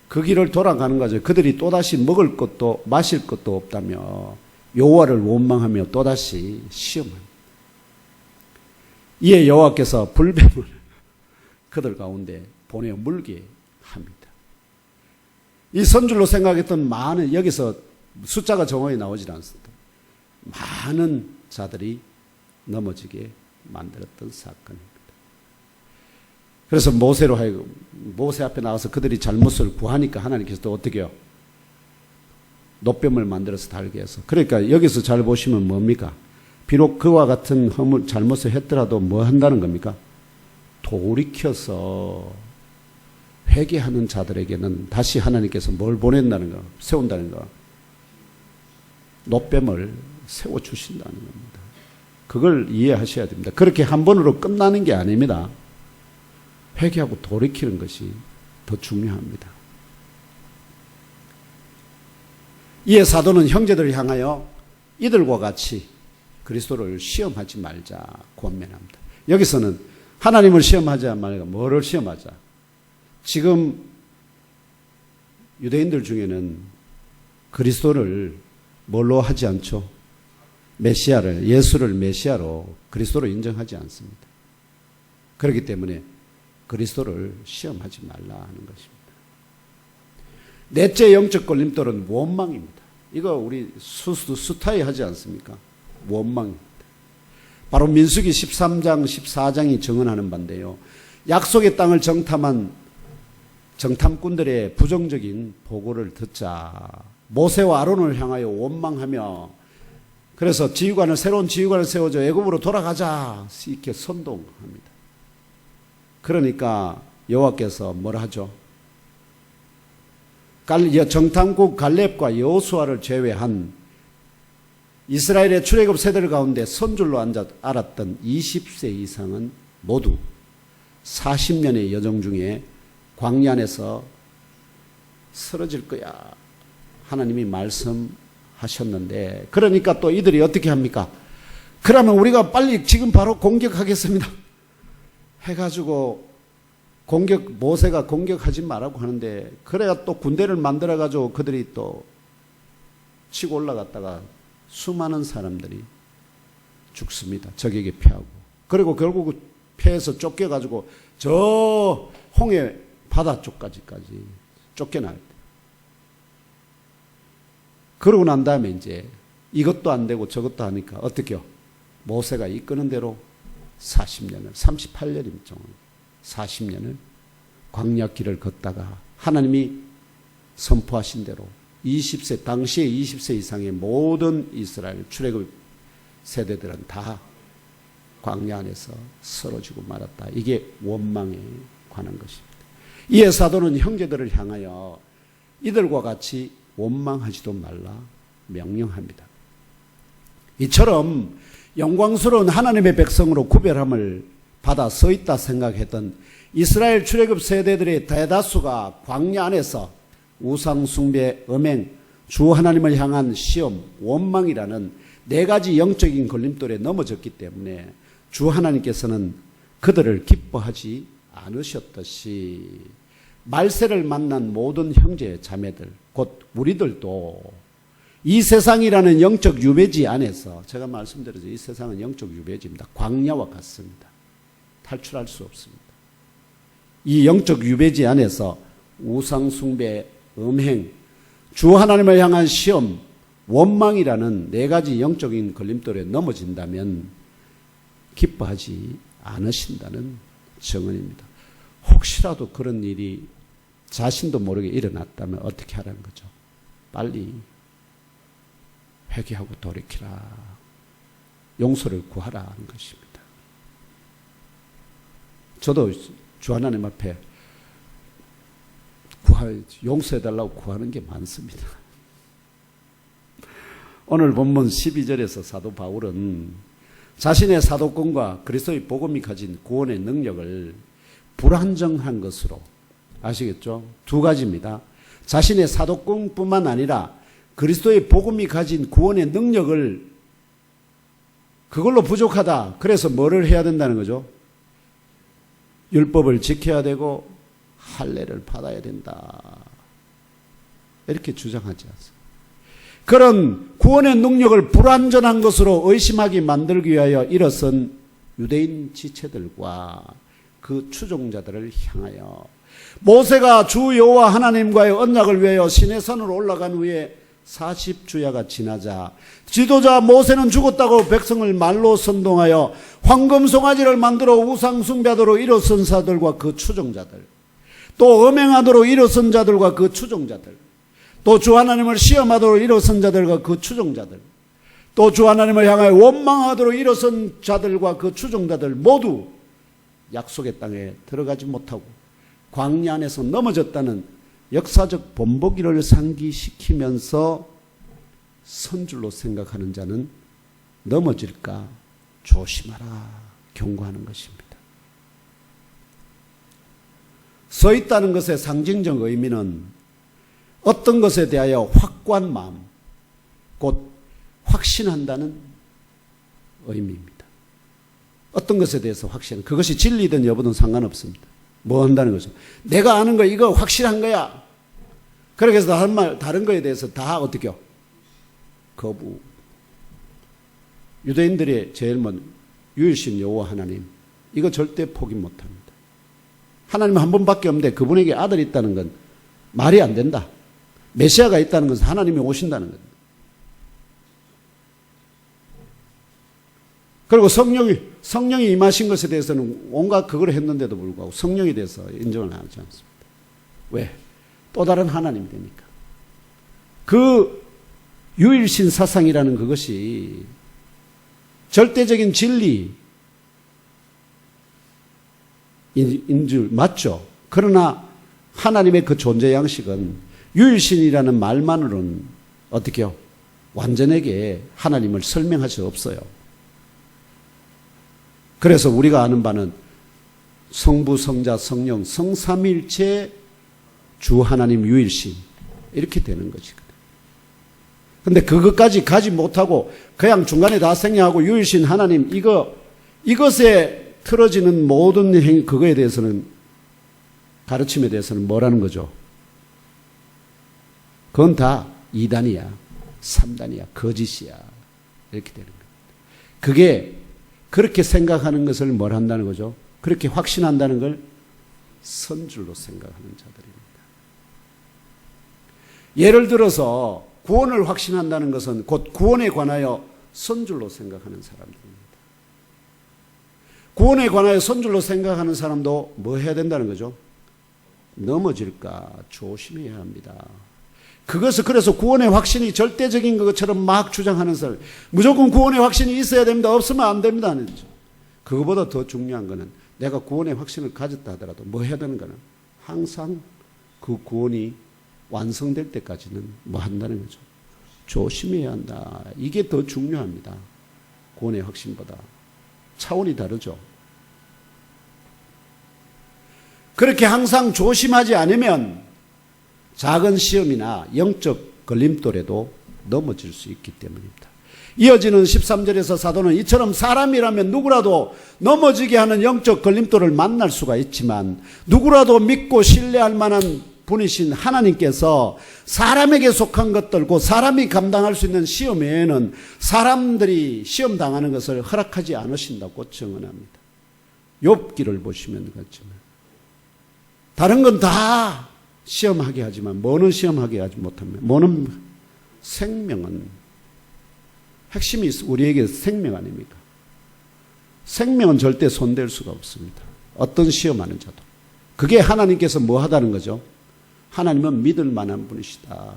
그 길을 돌아가는 거죠. 그들이 또다시 먹을 것도 마실 것도 없다며 여호와를 원망하며 또다시 시험합니다. 이에 여호와께서 불뱀을 그들 가운데 보내어 물게 합니다. 이 선줄로 생각했던 많은, 여기서 숫자가 정확히 나오질 않습니다. 많은 자들이 넘어지게 만들었던 사건입니다. 그래서 모세 앞에 나가서 그들이 잘못을 구하니까 하나님께서 또 어떻게 해요? 노뱀을 만들어서 달게 해서. 그러니까 여기서 잘 보시면 뭡니까? 비록 그와 같은 잘못을 했더라도 뭐 한다는 겁니까? 돌이켜서 회개하는 자들에게는 다시 하나님께서 뭘 보낸다는 거, 세운다는 거. 노뱀을 세워주신다는 겁니다. 그걸 이해하셔야 됩니다. 그렇게 한 번으로 끝나는 게 아닙니다. 회개하고 돌이키는 것이 더 중요합니다. 이에 사도는 형제들을 향하여 이들과 같이 그리스도를 시험하지 말자 권면합니다. 여기서는 하나님을 시험하지 말고 뭐를 시험하자? 지금 유대인들 중에는 그리스도를 뭘로 하지 않죠? 메시아를, 예수를 메시아로 그리스도로 인정하지 않습니다. 그렇기 때문에 그리스도를 시험하지 말라 하는 것입니다. 넷째 영적 걸림돌은 원망입니다. 이거 우리 수타이 하지 않습니까? 원망입니다. 바로 민수기 13장, 14장이 증언하는 바인데요. 약속의 땅을 정탐한 정탐꾼들의 부정적인 보고를 듣자 모세와 아론을 향하여 원망하며 그래서 새로운 지휘관을 세워줘 애굽으로 돌아가자 이렇게 선동합니다. 그러니까 여호와께서 뭐라 하죠? 정탐국 갈렙과 여호수아를 제외한 이스라엘의 출애굽 세대들 가운데 선줄로 알았던 20세 이상은 모두 40년의 여정 중에 광야 안에서 쓰러질 거야. 하나님이 말씀하셨는데 그러니까 또 이들이 어떻게 합니까? 그러면 우리가 빨리 지금 바로 공격하겠습니다. 해가지고 모세가 공격하지 말라고 하는데 그래야 또 군대를 만들어가지고 그들이 또 치고 올라갔다가 수많은 사람들이 죽습니다. 적에게 패하고. 그리고 결국 패해서 쫓겨가지고 저 홍해 바다 쪽까지 쫓겨나야 돼. 그러고 난 다음에 이제 이것도 안 되고 저것도 하니까 어떻게요? 모세가 이끄는 대로 40년을, 38년이죠. 40년을 광야길을 걷다가 하나님이 선포하신 대로 20세, 당시에 20세 이상의 모든 이스라엘 출애굽 세대들은 다 광야 안에서 쓰러지고 말았다. 이게 원망에 관한 것입니다. 이에 사도는 형제들을 향하여 이들과 같이 원망하지도 말라 명령합니다. 이처럼 영광스러운 하나님의 백성으로 구별함을 받아 서 있다 생각했던 이스라엘 출애굽 세대들의 대다수가 광야 안에서 우상 숭배, 음행, 주 하나님을 향한 시험, 원망이라는 네 가지 영적인 걸림돌에 넘어졌기 때문에 주 하나님께서는 그들을 기뻐하지 않으셨듯이 말세를 만난 모든 형제 자매들 곧 우리들도 이 세상이라는 영적 유배지 안에서 제가 말씀드렸죠. 이 세상은 영적 유배지입니다. 광야와 같습니다. 탈출할 수 없습니다. 이 영적 유배지 안에서 우상 숭배, 음행, 주 하나님을 향한 시험, 원망이라는 네 가지 영적인 걸림돌에 넘어진다면 기뻐하지 않으신다는 증언입니다. 혹시라도 그런 일이 자신도 모르게 일어났다면 어떻게 하라는 거죠? 빨리 회개하고 돌이키라. 용서를 구하라 하는 것입니다. 저도 주 하나님 앞에 용서해달라고 구하는 게 많습니다. 오늘 본문 12절에서 사도 바울은 자신의 사도권과 그리스도의 복음이 가진 구원의 능력을 불안정한 것으로 아시겠죠? 두 가지입니다. 자신의 사도권뿐만 아니라 그리스도의 복음이 가진 구원의 능력을 그걸로 부족하다. 그래서 뭐를 해야 된다는 거죠? 율법을 지켜야 되고 할례를 받아야 된다. 이렇게 주장하지 않습니다. 그런 구원의 능력을 불완전한 것으로 의심하게 만들기 위하여 일어선 유대인 지체들과 그 추종자들을 향하여 모세가 주 여호와 하나님과의 언약을 위하여 시내산으로 올라간 후에 40주야가 지나자 지도자 모세는 죽었다고 백성을 말로 선동하여 황금 송아지를 만들어 우상 숭배하도록 일어선 자들과 그 추종자들, 또 음행하도록 일어선 자들과 그 추종자들, 또 주 하나님을 시험하도록 일어선 자들과 그 추종자들, 또 주 하나님을 향하여 원망하도록 일어선 자들과 그 추종자들 모두 약속의 땅에 들어가지 못하고 광야 안에서 넘어졌다는 역사적 본보기를 상기시키면서 선줄로 생각하는 자는 넘어질까 조심하라 경고하는 것입니다. 서 있다는 것의 상징적 의미는 어떤 것에 대하여 확고한 마음, 곧 확신한다는 의미입니다. 어떤 것에 대해서 확신, 그것이 진리든 여부든 상관없습니다. 뭐 한다는 거죠? 내가 아는 거 이거 확실한 거야. 그렇게 해서 다른 거에 대해서 다 어떻게 요 거부. 유대인들의 제일 먼저 유일신 여호와 하나님, 이거 절대 포기 못합니다. 하나님은 한 분밖에 없는데 그분에게 아들이 있다는 건 말이 안 된다. 메시아가 있다는 것은 하나님이 오신다는 겁니다. 그리고 성령이 임하신 것에 대해서는 온갖 그걸 했는데도 불구하고 성령에 대해서 인정을 하지 않습니다. 왜? 또 다른 하나님이 되니까. 그 유일신 사상이라는 그것이 절대적인 진리인 줄 맞죠. 그러나 하나님의 그 존재 양식은 유일신이라는 말만으로는 어떻게 해요? 완전하게 하나님을 설명할 수 없어요. 그래서 우리가 아는 바는 성부, 성자, 성령, 성삼일체 주 하나님 유일신 이렇게 되는 거지. 근데 그것까지 가지 못하고 그냥 중간에 다 생략하고 유일신 하나님 이것에 틀어지는 모든 그거에 대해서는 가르침에 대해서는 뭐라는 거죠? 그건 다 2단이야, 3단이야, 거짓이야 이렇게 되는 거예요. 그게 그렇게 생각하는 것을 뭘 한다는 거죠? 그렇게 확신한다는 걸 선줄로 생각하는 자들입니다. 예를 들어서 구원을 확신한다는 것은 곧 구원에 관하여 선줄로 생각하는 사람들입니다. 구원에 관하여 선줄로 생각하는 사람도 뭐 해야 된다는 거죠? 넘어질까 조심해야 합니다. 그래서 구원의 확신이 절대적인 것처럼 막 주장하는 사람, 무조건 구원의 확신이 있어야 됩니다. 없으면 안 됩니다. 그거보다 더 중요한 것은 내가 구원의 확신을 가졌다 하더라도 뭐 해야 되는가는 항상 그 구원이 완성될 때까지는 뭐 한다는 거죠? 조심해야 한다. 이게 더 중요합니다. 구원의 확신보다. 차원이 다르죠. 그렇게 항상 조심하지 않으면 작은 시험이나 영적 걸림돌에도 넘어질 수 있기 때문입니다. 이어지는 13절에서 사도는 이처럼 사람이라면 누구라도 넘어지게 하는 영적 걸림돌을 만날 수가 있지만 누구라도 믿고 신뢰할 만한 분이신 하나님께서 사람에게 속한 것들, 곧 사람이 감당할 수 있는 시험 외에는 사람들이 시험 당하는 것을 허락하지 않으신다고 증언합니다. 욥기를 보시면 그렇지만 다른 건 다 시험하게 하지만 뭐는 시험하게 하지 못합니다. 뭐는 생명은 핵심이 우리에게 생명 아닙니까? 생명은 절대 손댈 수가 없습니다. 어떤 시험하는 자도. 그게 하나님께서 뭐 하다는 거죠? 하나님은 믿을 만한 분이시다.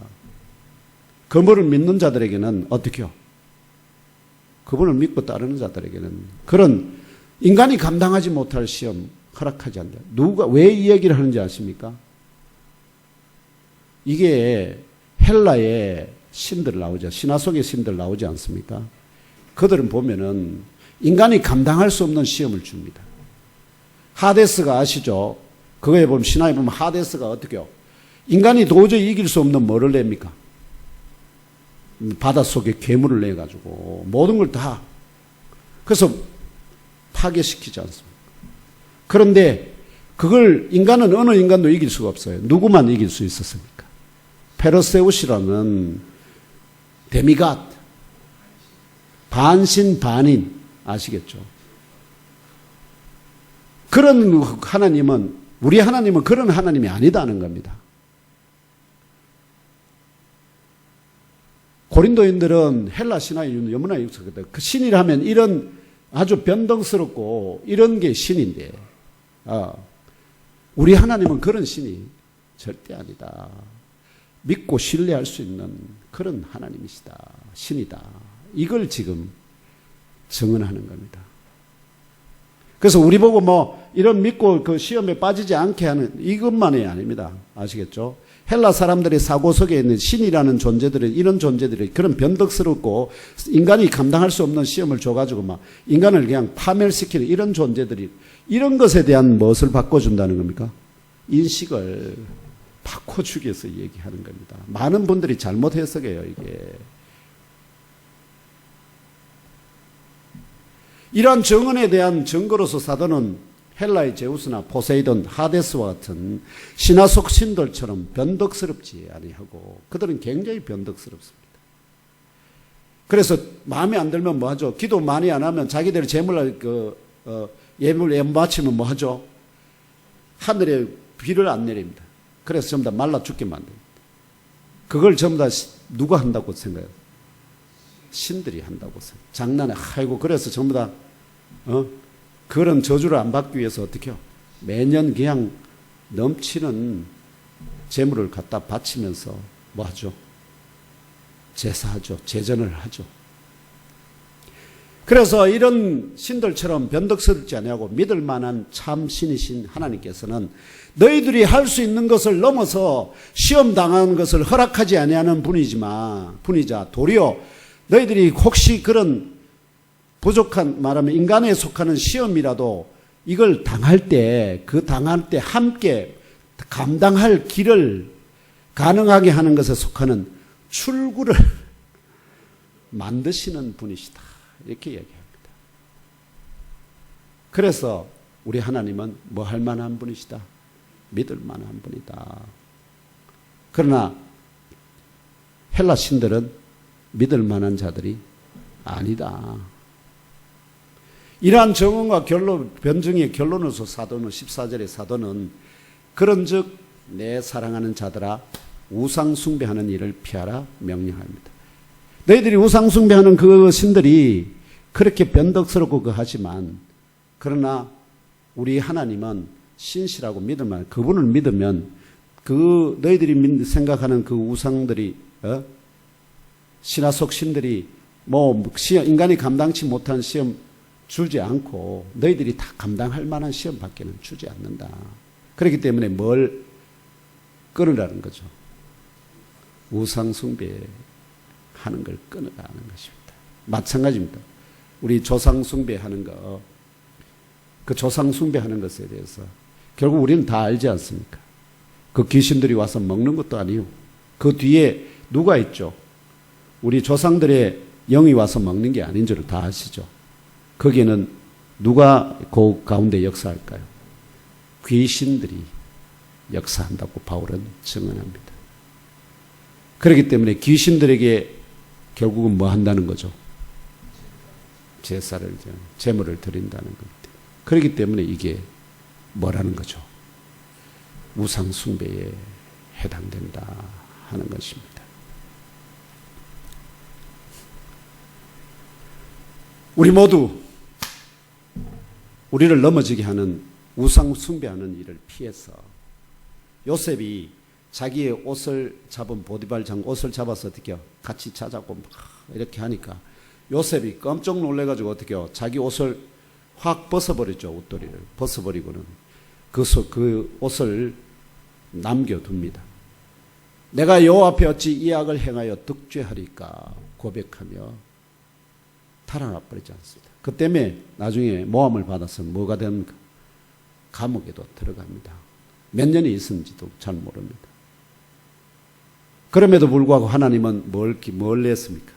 그분을 믿는 자들에게는 어떻게 해요? 그분을 믿고 따르는 자들에게는 그런 인간이 감당하지 못할 시험 허락하지 않는다. 누가 왜 이 얘기를 하는지 아십니까? 이게 헬라의 신들 나오죠. 신화 속의 신들 나오지 않습니까? 그들은 보면은 인간이 감당할 수 없는 시험을 줍니다. 하데스가 아시죠? 그거에 보면 신화에 보면 하데스가 어떻게 해요? 인간이 도저히 이길 수 없는 뭐를 냅니까? 바닷속에 괴물을 내가지고 모든 걸 다 그래서 파괴시키지 않습니까? 그런데 그걸 인간은 어느 인간도 이길 수가 없어요. 누구만 이길 수 있었습니까? 페르세우스라는 데미갓, 반신 반인 아시겠죠? 그런 하나님은 우리 하나님은 그런 하나님이 아니다는 겁니다. 고린도인들은 헬라 신화에 너무나 익숙하거든요. 그 신이라면 이런 아주 변덕스럽고 이런 게 신인데 우리 하나님은 그런 신이 절대 아니다. 믿고 신뢰할 수 있는 그런 하나님이시다. 신이다. 이걸 지금 증언하는 겁니다. 그래서 우리 보고 뭐 이런 믿고 그 시험에 빠지지 않게 하는 이것만이 아닙니다. 아시겠죠? 헬라 사람들의 사고 속에 있는 신이라는 존재들은 이런 존재들이 그런 변덕스럽고 인간이 감당할 수 없는 시험을 줘가지고 막 인간을 그냥 파멸시키는 이런 존재들이 이런 것에 대한 무엇을 바꿔준다는 겁니까? 인식을 바꿔주기 위해서 얘기하는 겁니다. 많은 분들이 잘못 해석해요, 이게. 이러한 증언에 대한 증거로서 사도는 헬라의 제우스나 포세이돈, 하데스와 같은 신화 속 신들처럼 변덕스럽지 아니하고 그들은 굉장히 변덕스럽습니다. 그래서 마음에 안 들면 뭐 하죠? 기도 많이 안 하면 자기들 재물 예물 바치면 뭐 하죠? 하늘에 비를 안 내립니다. 그래서 전부 다 말라 죽게 만듭니다. 그걸 전부 다 누가 한다고 생각해요? 신들이 한다고 생각해요. 장난해. 아이고 그래서 전부 다 그런 저주를 안 받기 위해서 어떻게 해요? 매년 그냥 넘치는 재물을 갖다 바치면서 뭐 하죠? 제사하죠. 제전을 하죠. 그래서 이런 신들처럼 변덕스럽지 아니하고 믿을 만한 참 신이신 하나님께서는 너희들이 할 수 있는 것을 넘어서 시험 당하는 것을 허락하지 아니하는 분이자 도리어 너희들이 혹시 그런 부족한 말하면 인간에 속하는 시험이라도 이걸 당할 때 함께 감당할 길을 가능하게 하는 것에 속하는 출구를 만드시는 분이시다. 이렇게 얘기합니다. 그래서 우리 하나님은 뭐 할 만한 분이시다? 믿을 만한 분이다. 그러나 헬라 신들은 믿을 만한 자들이 아니다. 이러한 정언과 변증의 결론으로서 사도는 14절의 사도는 그런즉 내 사랑하는 자들아 우상 숭배하는 일을 피하라 명령합니다. 너희들이 우상 숭배하는 그 신들이 그렇게 변덕스럽고 하지만 그러나 우리 하나님은 신실하고 믿을 만한 그분을 믿으면 그 너희들이 생각하는 그 우상들이 신화 속 신들이 뭐 인간이 감당치 못한 시험 주지 않고 너희들이 다 감당할 만한 시험밖에는 주지 않는다. 그렇기 때문에 뭘 끊으라는 거죠. 우상 숭배하는 걸 끊어가는 것입니다. 마찬가지입니다. 우리 조상 숭배하는 거, 그 조상 숭배하는 것에 대해서 결국 우리는 다 알지 않습니까? 그 귀신들이 와서 먹는 것도 아니요. 그 뒤에 누가 있죠? 우리 조상들의 영이 와서 먹는 게 아닌 줄을 다 아시죠? 거기에는 누가 그 가운데 역사할까요? 귀신들이 역사한다고 바울은 증언합니다. 그렇기 때문에 귀신들에게 결국은 뭐 한다는 거죠? 제사를, 제물을 드린다는 겁니다. 그렇기 때문에 이게 뭐라는 거죠? 우상 숭배에 해당된다 하는 것입니다. 우리 모두 우리를 넘어지게 하는 우상 숭배하는 일을 피해서 요셉이 자기의 옷을 잡은 보디발 장 옷을 잡아서 어떻게 같이 자자고 막 이렇게 하니까 요셉이 깜짝 놀래가지고 어떻게 자기 옷을 확 벗어버렸죠. 옷도리를 벗어버리고는 그 옷을 남겨둡니다. 내가 여호와 앞에 어찌 이 악을 행하여 득죄하리까 고백하며 달아나 버리지 않습니다. 그 때문에 나중에 모함을 받아서 뭐가 됩니까? 감옥에도 들어갑니다. 몇 년이 있었는지도 잘 모릅니다. 그럼에도 불구하고 하나님은 뭘 냈습니까?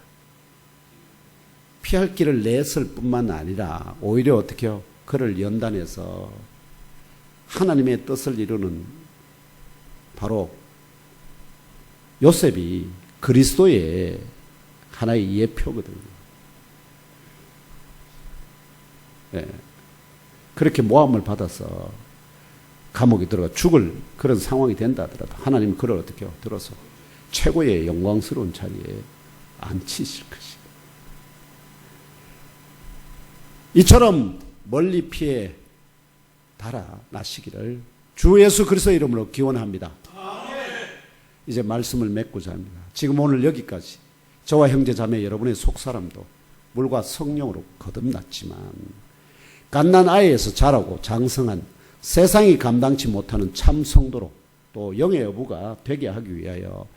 피할 길을 냈을 뿐만 아니라 오히려 어떻게 해요? 그를 연단해서 하나님의 뜻을 이루는 바로 요셉이 그리스도의 하나의 예표거든요. 네. 그렇게 모함을 받아서 감옥에 들어가 죽을 그런 상황이 된다 하더라도 하나님은 그를 어떻게 해요? 들어서 최고의 영광스러운 자리에 앉히실 것이다. 이처럼 멀리 피해 달아나시기를 주 예수 그리스도의 이름으로 기원합니다. 이제 말씀을 맺고자 합니다. 지금 오늘 여기까지 저와 형제 자매 여러분의 속사람도 물과 성령으로 거듭났지만 갓난 아이에서 자라고 장성한 세상이 감당치 못하는 참 성도로 또 영의 여부가 되게 하기 위하여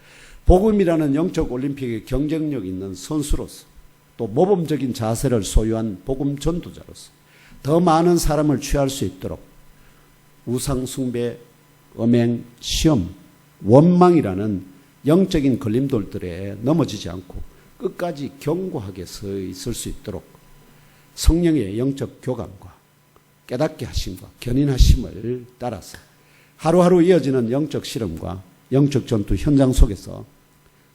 복음이라는 영적 올림픽의 경쟁력 있는 선수로서 또 모범적인 자세를 소유한 복음 전도자로서 더 많은 사람을 취할 수 있도록 우상 숭배, 음행, 시험, 원망이라는 영적인 걸림돌들에 넘어지지 않고 끝까지 견고하게 서 있을 수 있도록 성령의 영적 교감과 깨닫게 하심과 견인하심을 따라서 하루하루 이어지는 영적 실험과 영적 전투 현장 속에서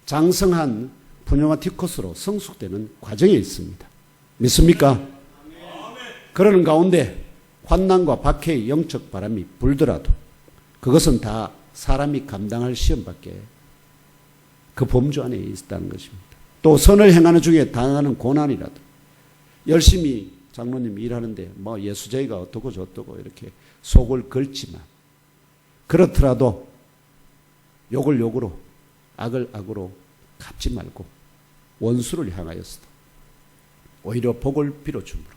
장성한 푸뉴마티코스로 성숙되는 과정에 있습니다. 믿습니까? 그러는 가운데 환난과 박해의 영적 바람이 불더라도 그것은 다 사람이 감당할 시험밖에 그 범주 안에 있다는 것입니다. 또 선을 행하는 중에 당하는 고난이라도 열심히 장로님 일하는데 뭐 예수제가 어떻고 저떻고 이렇게 속을 긁지만 그렇더라도 욕을 욕으로 악을 악으로 갚지 말고 원수를 향하여서도 오히려 복을 빌어주므로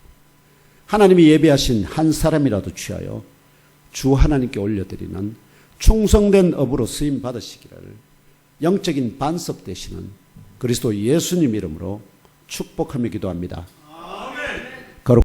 하나님이 예비하신 한 사람이라도 취하여 주 하나님께 올려드리는 충성된 업으로 쓰임 받으시기를 영적인 반석 되시는 그리스도 예수님 이름으로 축복하며 기도합니다.